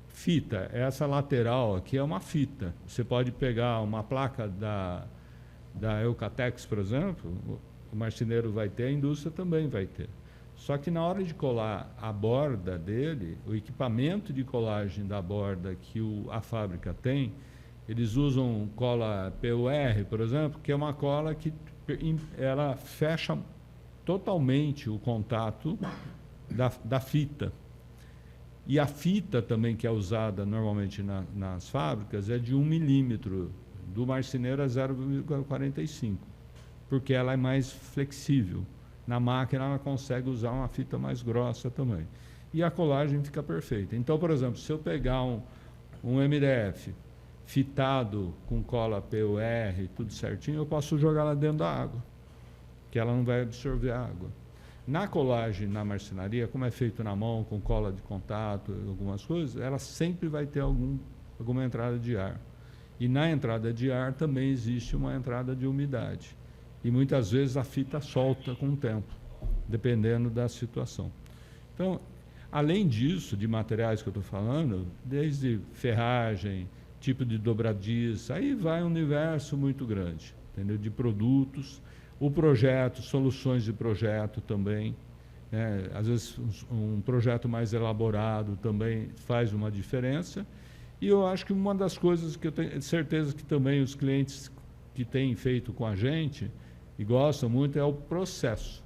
fita. Essa lateral aqui é uma fita. Você pode pegar uma placa da Eucatex, por exemplo, o marceneiro vai ter, a indústria também vai ter. Só que na hora de colar a borda dele, o equipamento de colagem da borda que a fábrica tem, eles usam cola PUR, por exemplo, que é uma cola que ela fecha totalmente o contato da fita. E a fita também que é usada normalmente nas fábricas é de 1 milímetro, do marceneiro é 0,45, porque ela é mais flexível. Na máquina ela consegue usar uma fita mais grossa também. E a colagem fica perfeita. Então, por exemplo, se eu pegar um MDF fitado com cola PUR, tudo certinho, eu posso jogar lá dentro da água, que ela não vai absorver a água. Na colagem, na marcenaria, como é feito na mão, com cola de contato, algumas coisas, ela sempre vai ter alguma entrada de ar. E na entrada de ar também existe uma entrada de umidade. E muitas vezes a fita solta com o tempo, dependendo da situação. Então, além disso, de materiais que eu estou falando, desde ferragem, tipo de dobradiça, aí vai um universo muito grande, entendeu? De produtos, o projeto, soluções de projeto também, né? Às vezes um projeto mais elaborado também faz uma diferença. E eu acho que uma das coisas que eu tenho certeza que também os clientes que têm feito com a gente e gostam muito é o processo.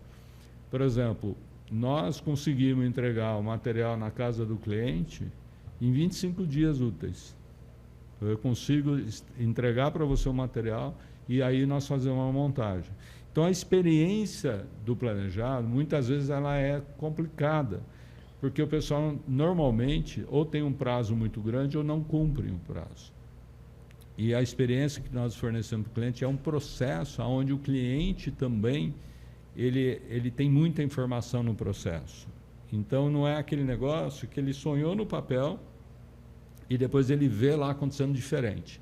Por exemplo, nós conseguimos entregar o material na casa do cliente em 25 dias úteis. Eu consigo entregar para você o material e aí nós fazemos uma montagem. Então, a experiência do planejado, muitas vezes, ela é complicada, porque o pessoal, normalmente, ou tem um prazo muito grande ou não cumpre o prazo. E a experiência que nós fornecemos para o cliente é um processo onde o cliente também ele tem muita informação no processo. Então, não é aquele negócio que ele sonhou no papel e depois ele vê lá acontecendo diferente.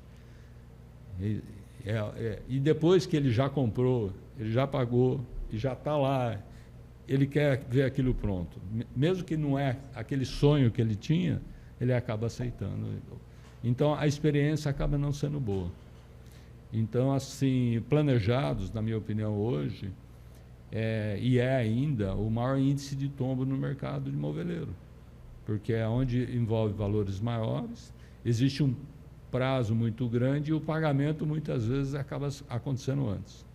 E depois que ele já comprou, ele já pagou e já está lá, ele quer ver aquilo pronto. Mesmo que não é aquele sonho que ele tinha, ele acaba aceitando. Então, a experiência acaba não sendo boa. Então, assim, planejados, na minha opinião, hoje, e é ainda o maior índice de tombo no mercado de moveleiro, porque é onde envolve valores maiores, existe um prazo muito grande e o pagamento, muitas vezes, acaba acontecendo antes.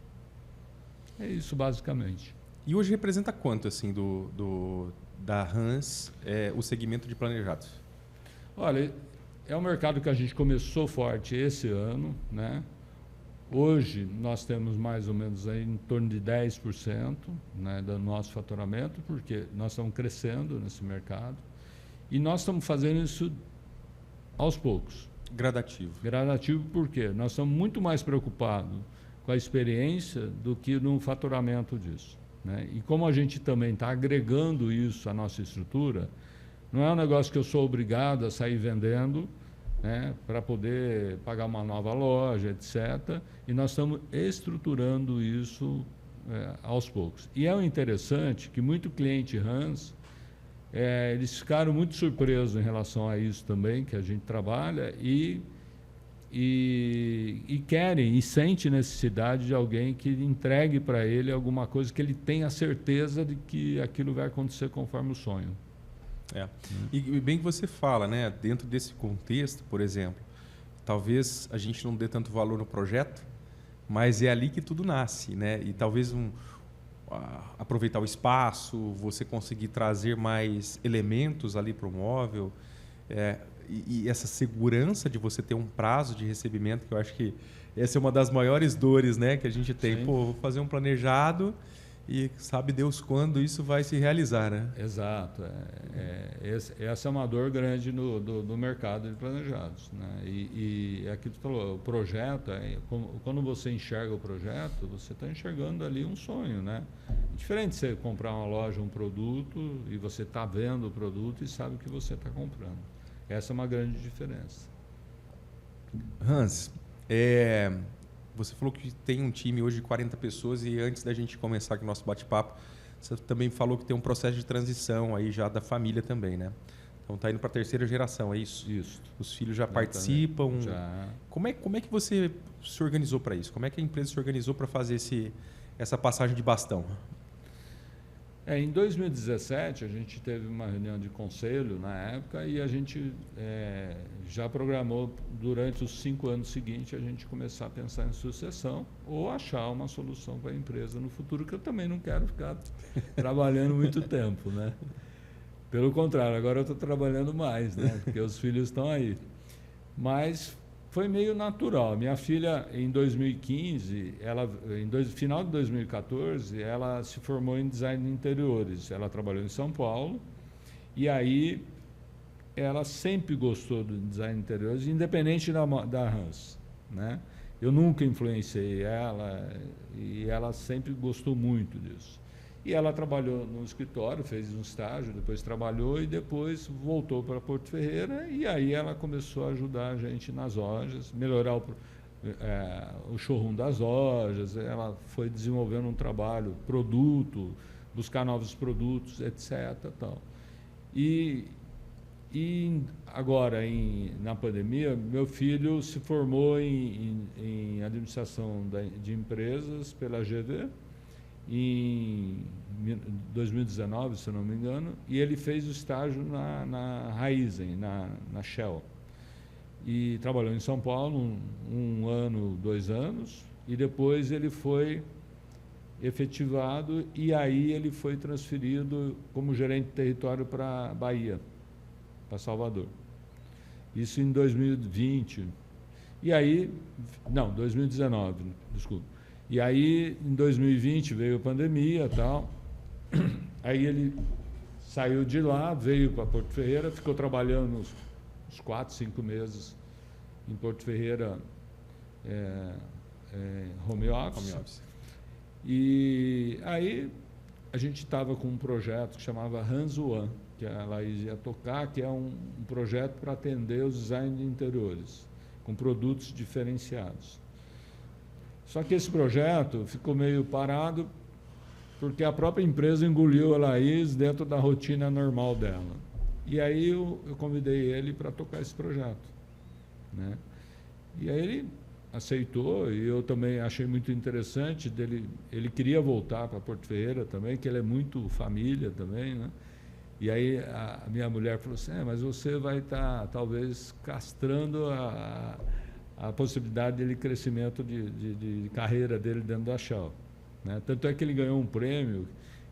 É isso, basicamente. E hoje representa quanto, assim, da Hans, o segmento de planejados? Olha, é um mercado que a gente começou forte esse ano, né? Hoje nós temos mais ou menos aí em torno de 10%, né, do nosso faturamento, porque nós estamos crescendo nesse mercado e nós estamos fazendo isso aos poucos. Gradativo. Gradativo porque nós estamos muito mais preocupados com a experiência do que no faturamento disso, né? E como a gente também está agregando isso à nossa estrutura, não é um negócio que eu sou obrigado a sair vendendo, né, para poder pagar uma nova loja, etc. E nós estamos estruturando isso aos poucos. E é o interessante que muito cliente Hans, eles ficaram muito surpresos em relação a isso também, que a gente trabalha, e querem e sentem necessidade de alguém que entregue para ele alguma coisa que ele tenha certeza de que aquilo vai acontecer conforme o sonho. E bem que você fala, né? Dentro desse contexto, por exemplo, talvez a gente não dê tanto valor no projeto, mas é ali que tudo nasce, né? E talvez aproveitar o espaço, você conseguir trazer mais elementos ali para o móvel, e essa segurança de você ter um prazo de recebimento, que eu acho que essa é uma das maiores dores, né, que a gente tem. Sim. Pô, vou fazer um planejado e sabe Deus quando isso vai se realizar, né? Exato. Essa é uma dor grande do mercado de planejados, né? E é aquilo que tu falou, o projeto, quando você enxerga o projeto, você está enxergando ali um sonho, né? Diferente de você comprar uma loja, um produto, e você está vendo o produto e sabe o que você está comprando. Essa é uma grande diferença. Hans, você falou que tem um time hoje de 40 pessoas e antes da gente começar aqui o nosso bate-papo, você também falou que tem um processo de transição aí já da família também, né? Então tá indo para a terceira geração, é isso? Isso. Os filhos já participam. Já. Como é que você se organizou para isso? Como é que a empresa se organizou para fazer essa passagem de bastão? Em 2017, a gente teve uma reunião de conselho na época e a gente já programou durante os 5 anos seguintes a gente começar a pensar em sucessão ou achar uma solução para a empresa no futuro, que eu também não quero ficar trabalhando muito tempo, né? Pelo contrário, agora eu estou trabalhando mais, né? Porque os filhos estão aí. Mas foi meio natural. Minha filha, em 2015, final de 2014, ela se formou em design de interiores. Ela trabalhou em São Paulo e aí ela sempre gostou do design de interiores, independente da Hans, né? Eu nunca influenciei ela e ela sempre gostou muito disso. E ela trabalhou no escritório, fez um estágio, depois trabalhou e depois voltou para Porto Ferreira e aí ela começou a ajudar a gente nas lojas, melhorar o showroom das lojas, ela foi desenvolvendo um trabalho, produto, buscar novos produtos, etc. Tal. E agora, na pandemia, meu filho se formou em administração de empresas pela GV, em 2019, se eu não me engano, e ele fez o estágio na Raizen, na Shell. E trabalhou em São Paulo um ano, 2 anos, e depois ele foi efetivado e aí ele foi transferido como gerente de território para Bahia, para Salvador. Isso em 2020. E aí, não, 2019, desculpa. E aí, em 2020, veio a pandemia e tal. Aí ele saiu de lá, veio para Porto Ferreira, ficou trabalhando uns 4, 5 meses em Porto Ferreira, home office. E aí a gente estava com um projeto que chamava Hans One, que a Laís ia tocar, que é um projeto para atender os design de interiores, com produtos diferenciados. Só que esse projeto ficou meio parado porque a própria empresa engoliu a Laís dentro da rotina normal dela. E aí eu convidei ele para tocar esse projeto, né? E aí ele aceitou e eu também achei muito interessante dele. Ele queria voltar para Porto Ferreira também, que ele é muito família também, né? E aí a minha mulher falou assim, mas você vai estar talvez castrando a possibilidade dele crescimento de carreira dele dentro da Shell, né? Tanto é que ele ganhou um prêmio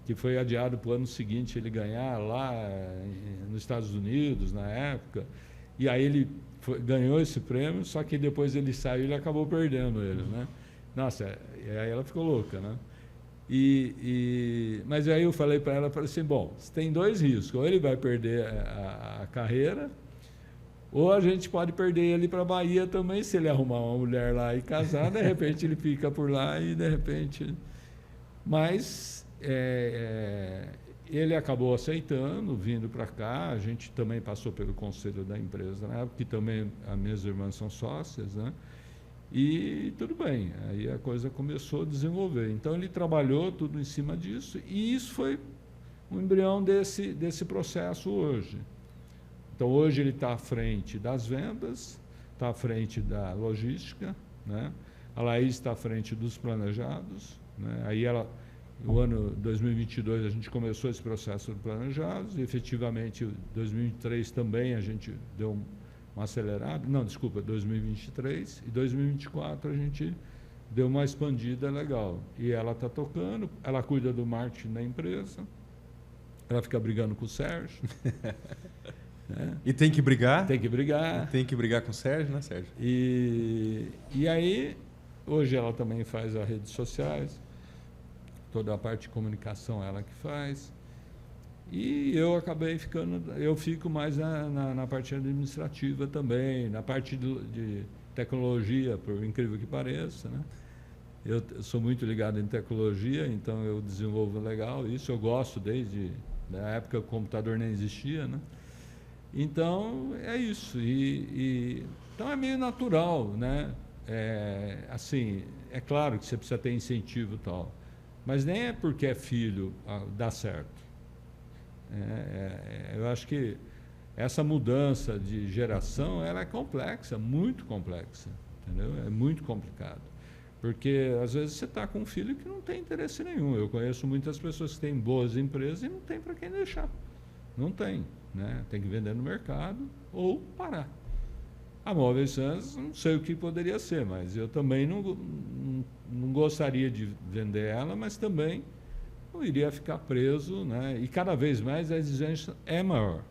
que foi adiado para o ano seguinte ele ganhar lá nos Estados Unidos, na época, e aí ele ganhou esse prêmio, só que depois ele saiu e ele acabou perdendo ele, né? Nossa, e aí ela ficou louca, né? Mas aí eu falei para ela, falei assim, bom, você tem 2 riscos, ou ele vai perder a carreira, ou a gente pode perder ele para a Bahia também, se ele arrumar uma mulher lá e casar, de repente ele fica por lá e de repente... Mas ele acabou aceitando, vindo para cá, a gente também passou pelo conselho da empresa, né? Porque também as minhas irmãs são sócias, né? E tudo bem, aí a coisa começou a desenvolver. Então ele trabalhou tudo em cima disso e isso foi um embrião desse processo hoje. Então, hoje ele está à frente das vendas, está à frente da logística, né? A Laís está à frente dos planejados, né? Aí no ano 2022 a gente começou esse processo de planejados e efetivamente em 2023 também a gente deu uma acelerada, 2023 e 2024 a gente deu uma expandida legal. E ela está tocando, ela cuida do marketing da empresa, ela fica brigando com o Sérgio. E tem que brigar? Tem que brigar. Tem que brigar com o Sérgio, né, Sérgio? E aí, hoje ela também faz as redes sociais, toda a parte de comunicação ela que faz. E eu acabei eu fico mais na parte administrativa também, na parte de tecnologia, por incrível que pareça, né? Eu sou muito ligado em tecnologia, então eu desenvolvo legal isso, eu gosto desde a época que o computador nem existia, né? Então, é isso. Então é meio natural, né? Assim, é claro que você precisa ter incentivo e tal, mas nem é porque é filho dá certo. Eu acho que essa mudança de geração ela é complexa, muito complexa, entendeu? É muito complicado. Porque, às vezes, você está com um filho que não tem interesse nenhum. Eu conheço muitas pessoas que têm boas empresas e não tem para quem deixar. Não tem, né? Tem que vender no mercado ou parar. A Móveis Sans, não sei o que poderia ser, mas eu também não gostaria de vender ela, mas também não iria ficar preso, né? E cada vez mais a exigência é maior.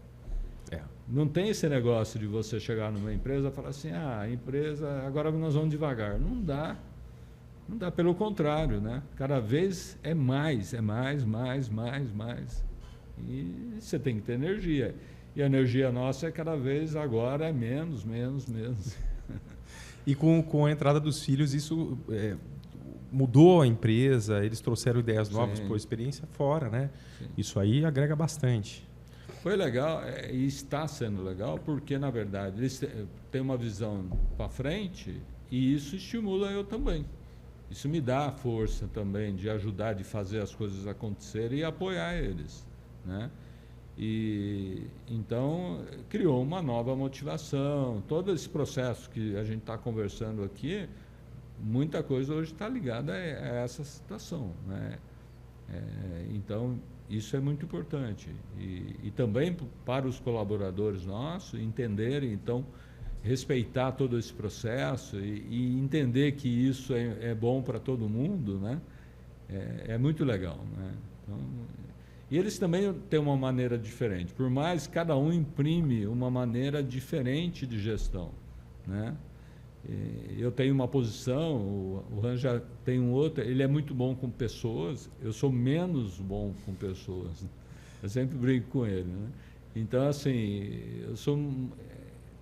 Não tem esse negócio de você chegar numa empresa e falar assim, a empresa, agora nós vamos devagar. Não dá. Não dá, pelo contrário, né? Cada vez é mais. E você tem que ter energia. E a energia nossa cada vez agora é menos. E com a entrada dos filhos, isso mudou a empresa, eles trouxeram ideias novas, por experiência fora, né? Sim. Isso aí agrega bastante. Foi legal e está sendo legal porque, na verdade, eles têm uma visão para frente e isso estimula eu também. Isso me dá a força também de ajudar, de fazer as coisas acontecerem e apoiar eles, né? E então criou uma nova motivação. Todo esse processo que a gente está conversando aqui, muita coisa hoje está ligada a essa situação, né? Então isso é muito importante e também para os colaboradores nossos entenderem, então respeitar todo esse processo e entender que isso é bom para todo mundo, né? É muito legal, né? Então, e eles também têm uma maneira diferente, por mais que cada um imprime uma maneira diferente de gestão, né? Eu tenho uma posição, o Ran já tem um outro, ele é muito bom com pessoas, eu sou menos bom com pessoas, né? Eu sempre brinco com ele, né? Então, assim, eu sou,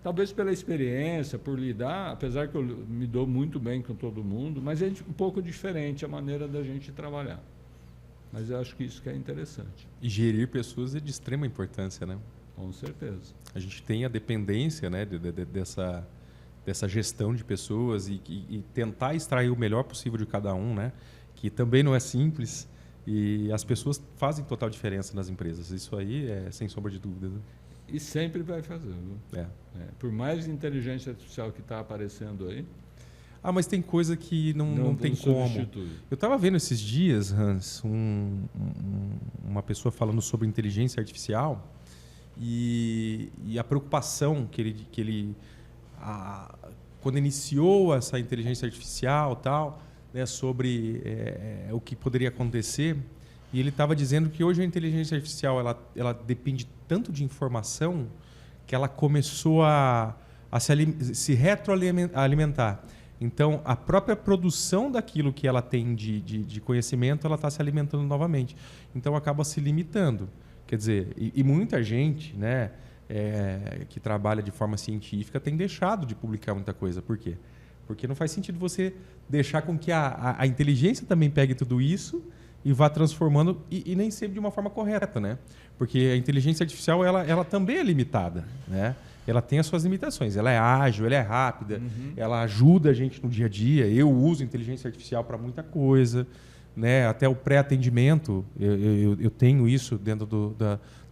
talvez pela experiência, por lidar, apesar que eu me dou muito bem com todo mundo, mas é um pouco diferente a maneira da gente trabalhar. Mas eu acho que isso que é interessante. E gerir pessoas é de extrema importância, né? Com certeza. A gente tem a dependência, né, dessa gestão de pessoas e tentar extrair o melhor possível de cada um, né? Que também não é simples e as pessoas fazem total diferença nas empresas. Isso aí é sem sombra de dúvida. Né? E sempre vai fazer. Viu? Por mais inteligência artificial que está aparecendo aí. Mas tem coisa que não tem como. Eu estava vendo esses dias, Hans, uma pessoa falando sobre inteligência artificial e a preocupação que ele quando iniciou essa inteligência artificial tal, né, sobre o que poderia acontecer, e ele estava dizendo que hoje a inteligência artificial ela depende tanto de informação que ela começou a se retroalimentar. Então, a própria produção daquilo que ela tem de conhecimento, ela está se alimentando novamente. Então, acaba se limitando. Quer dizer, e muita gente, né, que trabalha de forma científica tem deixado de publicar muita coisa. Por quê? Porque não faz sentido você deixar com que a inteligência também pegue tudo isso e vá transformando, e nem sempre de uma forma correta, né? Porque a inteligência artificial ela também é limitada, né? Ela tem as suas limitações. Ela é ágil, ela é rápida, ela ajuda a gente no dia a dia. Eu uso inteligência artificial para muita coisa, né? Até o pré-atendimento, eu tenho isso dentro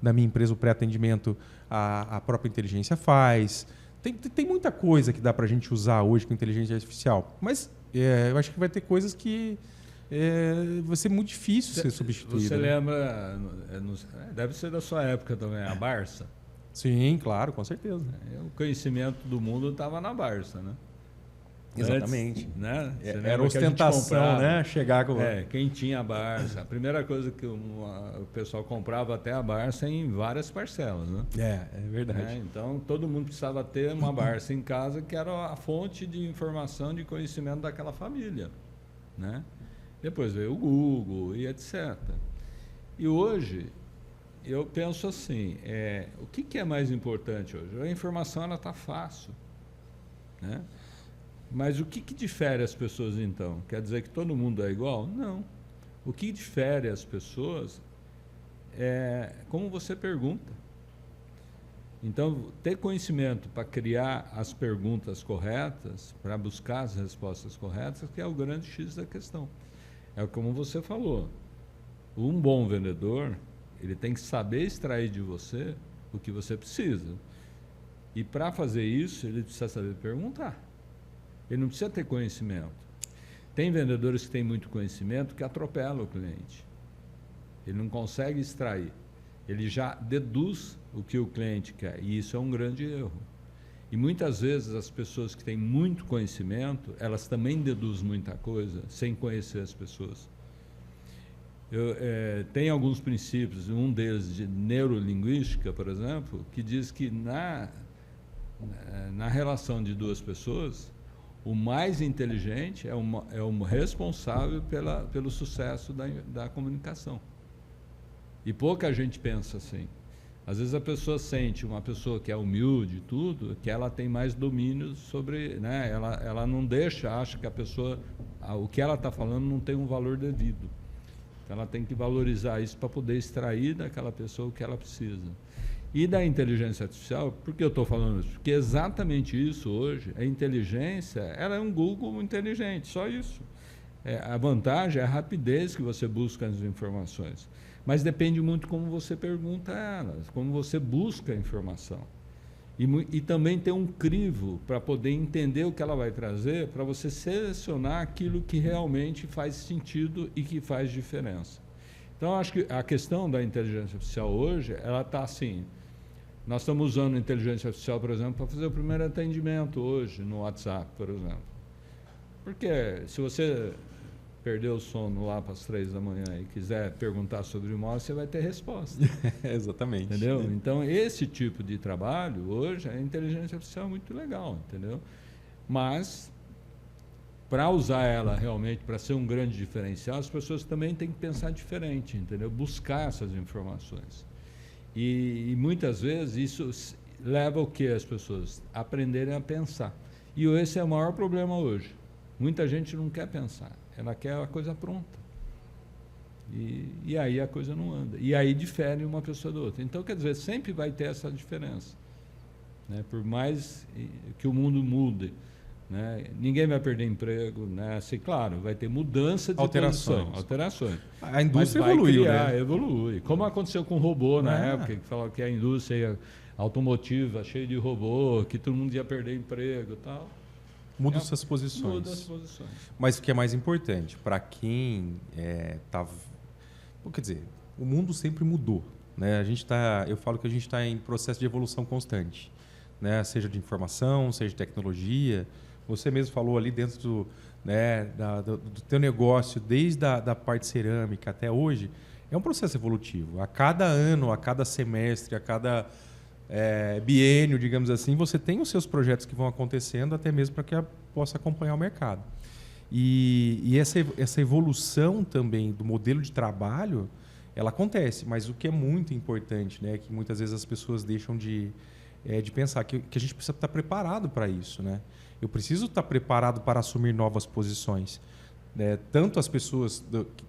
da minha empresa, o pré-atendimento a própria inteligência faz. Tem muita coisa que dá para a gente usar hoje com inteligência artificial, mas eu acho que vai ter coisas que vai ser muito difícil ser substituído. Você lembra, deve ser da sua época também, a Barça? Sim, claro, com certeza. O conhecimento do mundo estava na Barça, né? Exatamente. Antes, né? Era ostentação, né? Chegar com... quem tinha a Barça. A primeira coisa que o pessoal comprava até a Barça em várias parcelas, né? É verdade. Então, todo mundo precisava ter uma Barça em casa que era a fonte de informação, de conhecimento daquela família, né? Depois veio o Google e etc. E hoje, eu penso assim, o que é mais importante hoje? A informação está fácil, né? Mas o que difere as pessoas, então? Quer dizer que todo mundo é igual? Não. O que difere as pessoas é como você pergunta. Então, ter conhecimento para criar as perguntas corretas, para buscar as respostas corretas, que é o grande X da questão. É como você falou, um bom vendedor, ele tem que saber extrair de você o que você precisa. E para fazer isso, ele precisa saber perguntar. Ele não precisa ter conhecimento. Tem vendedores que têm muito conhecimento que atropelam o cliente. Ele não consegue extrair. Ele já deduz o que o cliente quer. E isso é um grande erro. E muitas vezes as pessoas que têm muito conhecimento, elas também deduzem muita coisa sem conhecer as pessoas. Tem alguns princípios, um deles de neurolinguística, por exemplo, que diz que na relação de duas pessoas, o mais inteligente é o responsável pelo sucesso da comunicação. E pouca gente pensa assim. Às vezes a pessoa sente, uma pessoa que é humilde e tudo, que ela tem mais domínio sobre, né? Ela não acha que a pessoa, o que ela está falando não tem um valor devido. Então ela tem que valorizar isso para poder extrair daquela pessoa o que ela precisa. E da inteligência artificial, por que eu estou falando isso? Porque exatamente isso hoje, a inteligência, ela é um Google inteligente, só isso. A vantagem é a rapidez que você busca as informações. Mas depende muito como você pergunta elas, como você busca a informação. E também tem um crivo para poder entender o que ela vai trazer, para você selecionar aquilo que realmente faz sentido e que faz diferença. Então, acho que a questão da inteligência artificial hoje, ela está assim, nós estamos usando a inteligência artificial, por exemplo, para fazer o primeiro atendimento hoje no WhatsApp, por exemplo. Porque se você perdeu o sono lá para as 3 da manhã e quiser perguntar sobre imóvel, você vai ter resposta. Exatamente. Entendeu? Então, esse tipo de trabalho, hoje, a inteligência artificial é muito legal, entendeu? Mas, para usar ela realmente, para ser um grande diferencial, as pessoas também têm que pensar diferente, entendeu? Buscar essas informações. E muitas vezes isso leva o que as pessoas? Aprenderem a pensar. E esse é o maior problema hoje. Muita gente não quer pensar. Ela quer a coisa pronta. E aí a coisa não anda. E aí difere uma pessoa da outra. Então, quer dizer, sempre vai ter essa diferença. Né? Por mais que o mundo mude, né? Ninguém vai perder emprego. Né? Assim, claro, vai ter mudança de alterações. A indústria evoluiu, né? Evolui. Como aconteceu com o robô na época, que falava que a indústria automotiva cheia de robô, que todo mundo ia perder emprego e tal. Muda suas posições. Muda as posições. Mas o que é mais importante, para quem quer dizer, o mundo sempre mudou. Né? Eu falo que a gente está em processo de evolução constante. Né? Seja de informação, seja de tecnologia. Você mesmo falou ali dentro do teu negócio, desde a parte cerâmica até hoje, é um processo evolutivo. A cada ano, a cada semestre, a cada biênio, digamos assim, você tem os seus projetos que vão acontecendo, até mesmo para que possa acompanhar o mercado. E essa evolução também do modelo de trabalho, ela acontece, mas o que é muito importante, né, que muitas vezes as pessoas deixam de pensar, que a gente precisa estar preparado para isso. Né? Eu preciso estar preparado para assumir novas posições. Né? Tanto as pessoas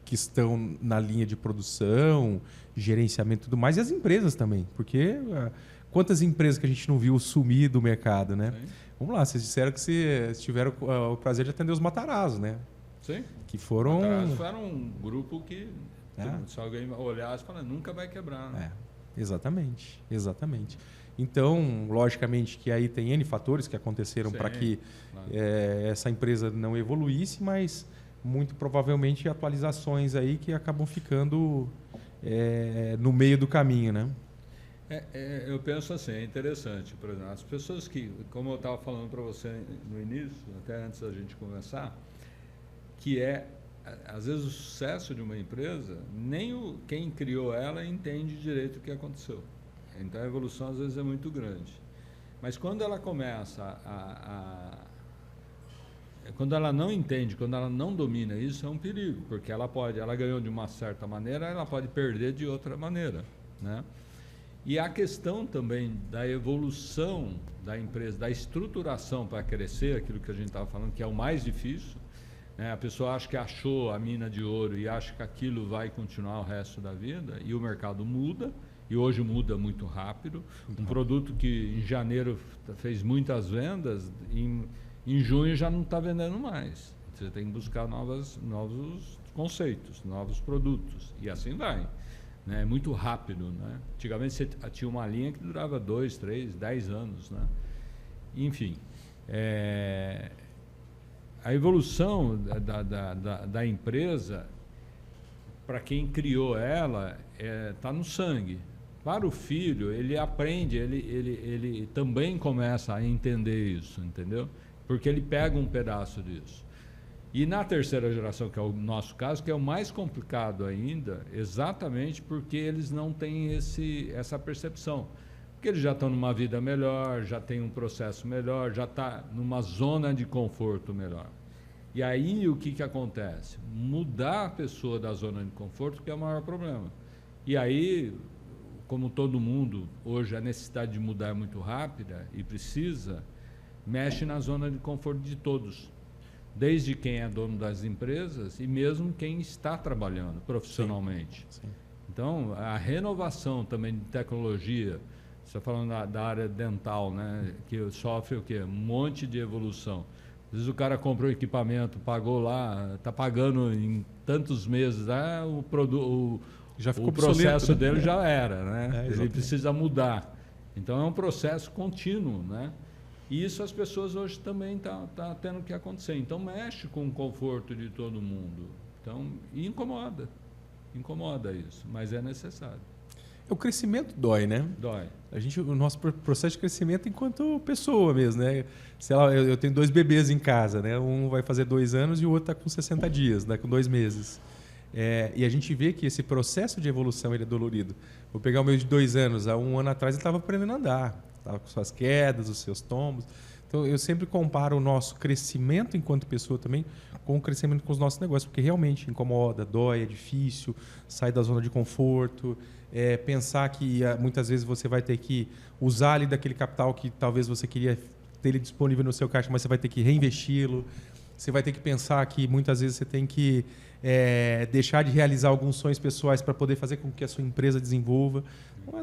que estão na linha de produção, gerenciamento e tudo mais, e as empresas também, porque... Quantas empresas que a gente não viu sumir do mercado, né? Sim. Vamos lá, vocês disseram que vocês tiveram o prazer de atender os Matarazzo, né? Sim. Que foram... Matarazzo era um grupo que, se alguém olhasse, fala, nunca vai quebrar. Né? Exatamente. Então, logicamente que aí tem N fatores que aconteceram para que essa empresa não evoluísse, mas muito provavelmente atualizações aí que acabam ficando no meio do caminho, né? Eu penso assim, é interessante, por exemplo, as pessoas que, como eu estava falando para você no início, até antes da gente conversar, que às vezes o sucesso de uma empresa, nem quem criou ela entende direito o que aconteceu. Então a evolução às vezes é muito grande. Mas quando ela começa quando ela não entende, quando ela não domina isso, é um perigo, porque ela ganhou de uma certa maneira, ela pode perder de outra maneira, né? E a questão também da evolução da empresa, da estruturação para crescer, aquilo que a gente estava falando, que é o mais difícil. Né? A pessoa acha que achou a mina de ouro e acha que aquilo vai continuar o resto da vida, e o mercado muda, e hoje muda muito rápido. Um produto que em janeiro fez muitas vendas, em junho já não está vendendo mais. Você tem que buscar novos conceitos, novos produtos, e assim vai. Né? É muito rápido. Né? Antigamente você tinha uma linha que durava 2, 3, 10 anos. Né? Enfim, a evolução da empresa, para quem criou ela, está no sangue. Para o filho, ele aprende, ele também começa a entender isso, entendeu? Porque ele pega um pedaço disso. E na terceira geração, que é o nosso caso, que é o mais complicado ainda, exatamente porque eles não têm essa percepção. Porque eles já estão numa vida melhor, já tem um processo melhor, já está numa zona de conforto melhor. E aí o que acontece? Mudar a pessoa da zona de conforto que é o maior problema. E aí, como todo mundo, hoje a necessidade de mudar é muito rápida e precisa, mexe na zona de conforto de todos. Desde quem é dono das empresas e mesmo quem está trabalhando profissionalmente. Sim. Então, a renovação também de tecnologia, você está falando da área dental, né, que sofre o quê? Um monte de evolução. Às vezes o cara comprou equipamento, pagou lá, está pagando em tantos meses, o processo dele já era, né? Ele precisa mudar. Então é um processo contínuo, né? E isso as pessoas hoje também tá tendo que acontecer. Então mexe com o conforto de todo mundo. Então, e incomoda isso, mas é necessário. O crescimento dói, né? Dói. O nosso processo de crescimento enquanto pessoa mesmo, né? Sei lá, eu tenho 2 bebês em casa, né? Um vai fazer 2 anos e o outro está com 60 dias, né? Com 2 meses. E a gente vê que esse processo de evolução ele é dolorido. Vou pegar o meu de 2 anos. Há 1 ano atrás ele estava aprendendo a andar. Estava com suas quedas, os seus tombos. Então, eu sempre comparo o nosso crescimento enquanto pessoa também com o crescimento com os nossos negócios, porque realmente incomoda, dói, é difícil, sai da zona de conforto. Pensar que muitas vezes você vai ter que usar ali daquele capital que talvez você queria ter ele disponível no seu caixa, mas você vai ter que reinvesti-lo. Você vai ter que pensar que muitas vezes você tem que deixar de realizar alguns sonhos pessoais para poder fazer com que a sua empresa desenvolva.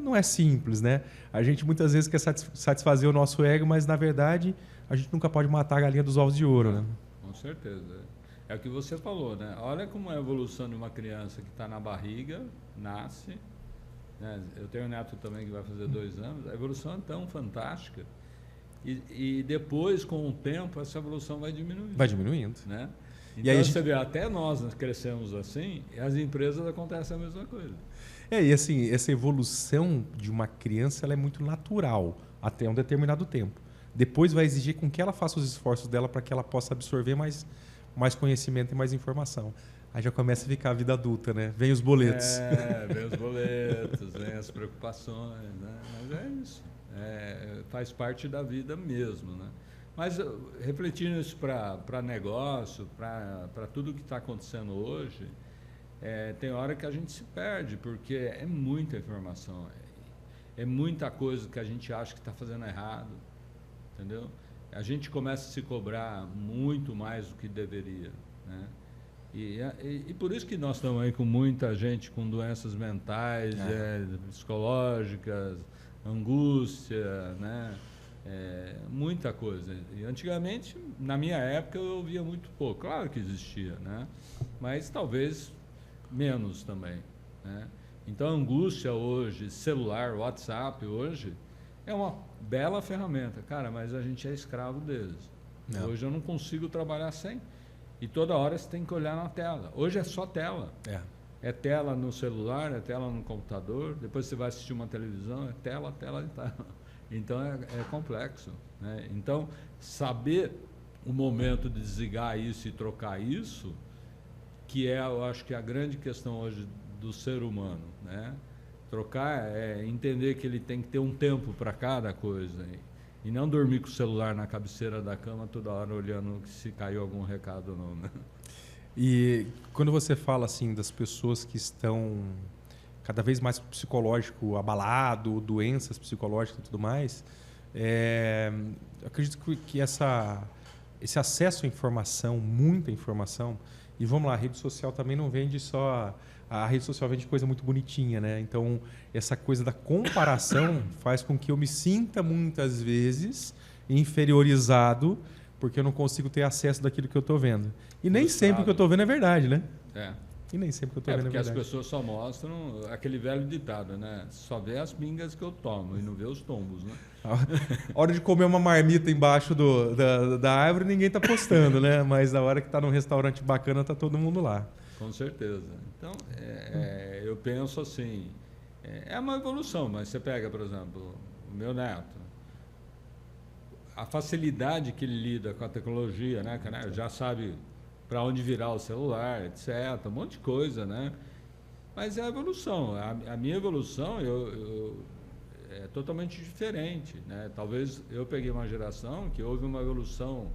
Não é simples, né? A gente muitas vezes quer satisfazer o nosso ego, mas na verdade a gente nunca pode matar a galinha dos ovos de ouro, né? Com certeza. É o que você falou, né? Olha como é a evolução de uma criança que está na barriga, nasce, né? Eu tenho um neto também que vai fazer 2 anos. A evolução é tão fantástica. E depois, com o tempo, essa evolução vai diminuindo. Vai diminuindo. Né? Então, aí você vê, até nós crescemos assim, e as empresas acontece a mesma coisa. E assim, essa evolução de uma criança ela é muito natural até um determinado tempo. Depois vai exigir com que ela faça os esforços dela para que ela possa absorver mais conhecimento e mais informação. Aí já começa a ficar a vida adulta, né? Vem os boletos. Vem os boletos, vem as preocupações, né? Mas é isso. Faz parte da vida mesmo, né? Mas refletindo isso para negócio, para tudo que está acontecendo hoje, tem hora que a gente se perde, porque é muita informação, é muita coisa que a gente acha que está fazendo errado, entendeu? A gente começa a se cobrar muito mais do que deveria, né? E por isso que nós estamos aí com muita gente com doenças mentais, psicológicas, angústia, né? Muita coisa. E antigamente, na minha época, eu ouvia muito pouco. Claro que existia, né? Mas talvez menos também, né? Então, a angústia hoje, celular, WhatsApp hoje, é uma bela ferramenta. Cara, mas a gente é escravo deles. Hoje eu não consigo trabalhar sem. E toda hora você tem que olhar na tela. Hoje é só tela. É tela no celular, é tela no computador, depois você vai assistir uma televisão, é tela, tela e tela. Então é complexo, né? Então, saber o momento de desligar isso e trocar isso, que eu acho que é a grande questão hoje do ser humano, né? Trocar entender que ele tem que ter um tempo para cada coisa. E não dormir com o celular na cabeceira da cama toda hora olhando se caiu algum recado ou não, né? E quando você fala assim das pessoas que estão cada vez mais psicológico abalado, doenças psicológicas e tudo mais, eu acredito que esse acesso à informação, muita informação, E vamos lá, a rede social também não vende só... A rede social vende coisa muito bonitinha, né? Então, essa coisa da comparação faz com que eu me sinta muitas vezes inferiorizado porque eu não consigo ter acesso daquilo que eu estou vendo. E nem sempre o que eu estou vendo é verdade, né? E nem sempre o que eu estou vendo é verdade. Porque as pessoas só mostram aquele velho ditado, né? Só vê as pingas que eu tomo e não vê os tombos, né? A hora de comer uma marmita embaixo da árvore, ninguém está postando, né? Mas na hora que está num restaurante bacana, está todo mundo lá. Com certeza. Então, eu penso assim, é uma evolução, mas você pega, por exemplo, o meu neto, a facilidade que ele lida com a tecnologia, né? Já sabe para onde virar o celular, etc., um monte de coisa, né? Mas é a evolução. A minha evolução é totalmente diferente, né? Talvez eu peguei uma geração que houve uma evolução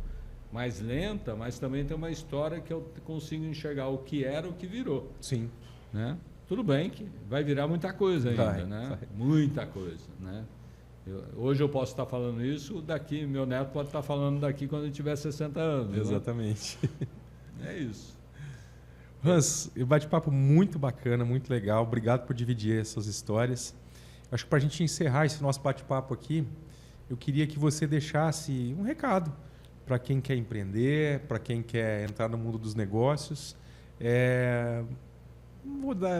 mais lenta, mas também tem uma história que eu consigo enxergar o que era, o que virou. Sim. Né? Tudo bem que vai virar muita coisa ainda, né? Vai. Muita coisa, né? Hoje eu posso estar falando isso, daqui meu neto pode estar falando daqui quando ele tiver 60 anos. Exatamente. Né? É isso. Hans, bate-papo muito bacana, muito legal. Obrigado por dividir essas histórias. Acho que para a gente encerrar esse nosso bate-papo aqui, eu queria que você deixasse um recado para quem quer empreender, para quem quer entrar no mundo dos negócios.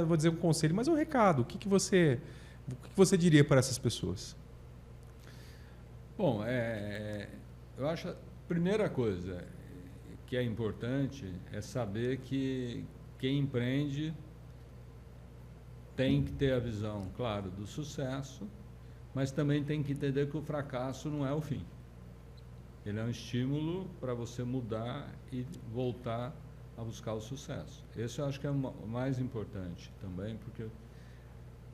Vou dizer um conselho, mas um recado. O que você diria para essas pessoas? Bom, eu acho a primeira coisa que é importante é saber que quem empreende tem que ter a visão, claro, do sucesso, mas também tem que entender que o fracasso não é o fim. Ele é um estímulo para você mudar e voltar a buscar o sucesso. Esse eu acho que é o mais importante também,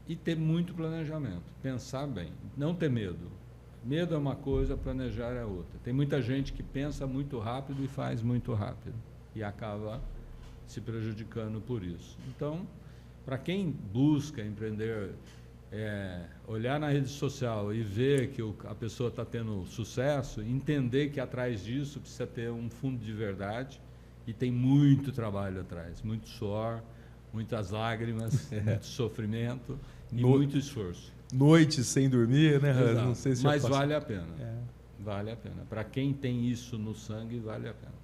e ter muito planejamento, pensar bem, não ter medo. Medo é uma coisa, planejar é outra. Tem muita gente que pensa muito rápido e faz muito rápido e acaba se prejudicando por isso. Então, para quem busca empreender, olhar na rede social e ver que a pessoa está tendo sucesso, entender que atrás disso precisa ter um fundo de verdade e tem muito trabalho atrás, muito suor, muitas lágrimas, muito sofrimento e muito esforço. Noites sem dormir, né? Exato. Não sei se mas vale a pena. Vale a pena. Para quem tem isso no sangue, vale a pena.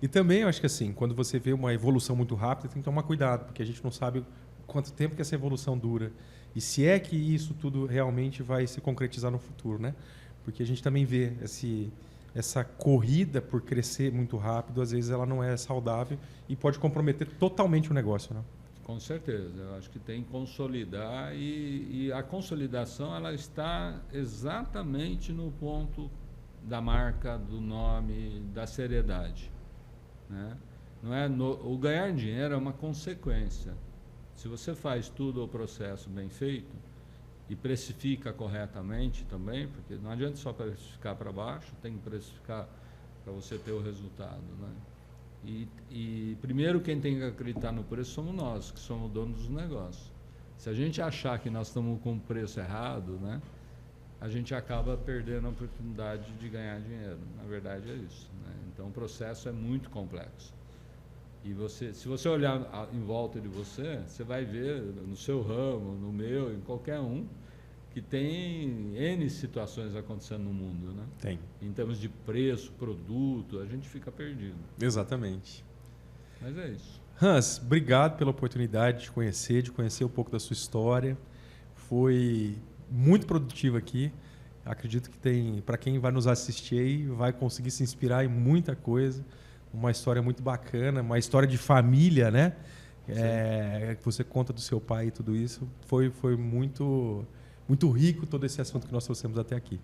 E também, eu acho que assim, quando você vê uma evolução muito rápida, tem que tomar cuidado, porque a gente não sabe quanto tempo que essa evolução dura. E se é que isso tudo realmente vai se concretizar no futuro, né? Porque a gente também vê essa corrida por crescer muito rápido, às vezes ela não é saudável e pode comprometer totalmente o negócio, né? Com certeza. Eu acho que tem que consolidar e a consolidação ela está exatamente no ponto da marca, do nome, da seriedade, né? Não é o ganhar dinheiro é uma consequência. Se você faz tudo o processo bem feito e precifica corretamente também, porque não adianta só precificar para baixo, tem que precificar para você ter o resultado, né? E primeiro quem tem que acreditar no preço somos nós, que somos donos dos negócios. Se a gente achar que nós estamos com o preço errado, né, a gente acaba perdendo a oportunidade de ganhar dinheiro. Na verdade é isso, né? Então o processo é muito complexo. E se você olhar em volta de você, você vai ver no seu ramo, no meu, em qualquer um, que tem N situações acontecendo no mundo, né? Tem. Em termos de preço, produto, a gente fica perdido. Exatamente. Mas é isso. Hans, obrigado pela oportunidade de conhecer um pouco da sua história. Foi muito produtivo aqui. Acredito que tem, para quem vai nos assistir aí, vai conseguir se inspirar em muita coisa. Uma história muito bacana, uma história de família, né? Que você conta do seu pai e tudo isso. Foi muito rico todo esse assunto que nós trouxemos até aqui.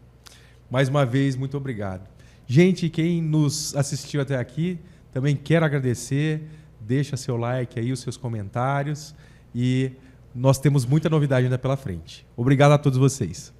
Mais uma vez, muito obrigado. Gente, quem nos assistiu até aqui, também quero agradecer. Deixa seu like aí, os seus comentários. E nós temos muita novidade ainda pela frente. Obrigado a todos vocês.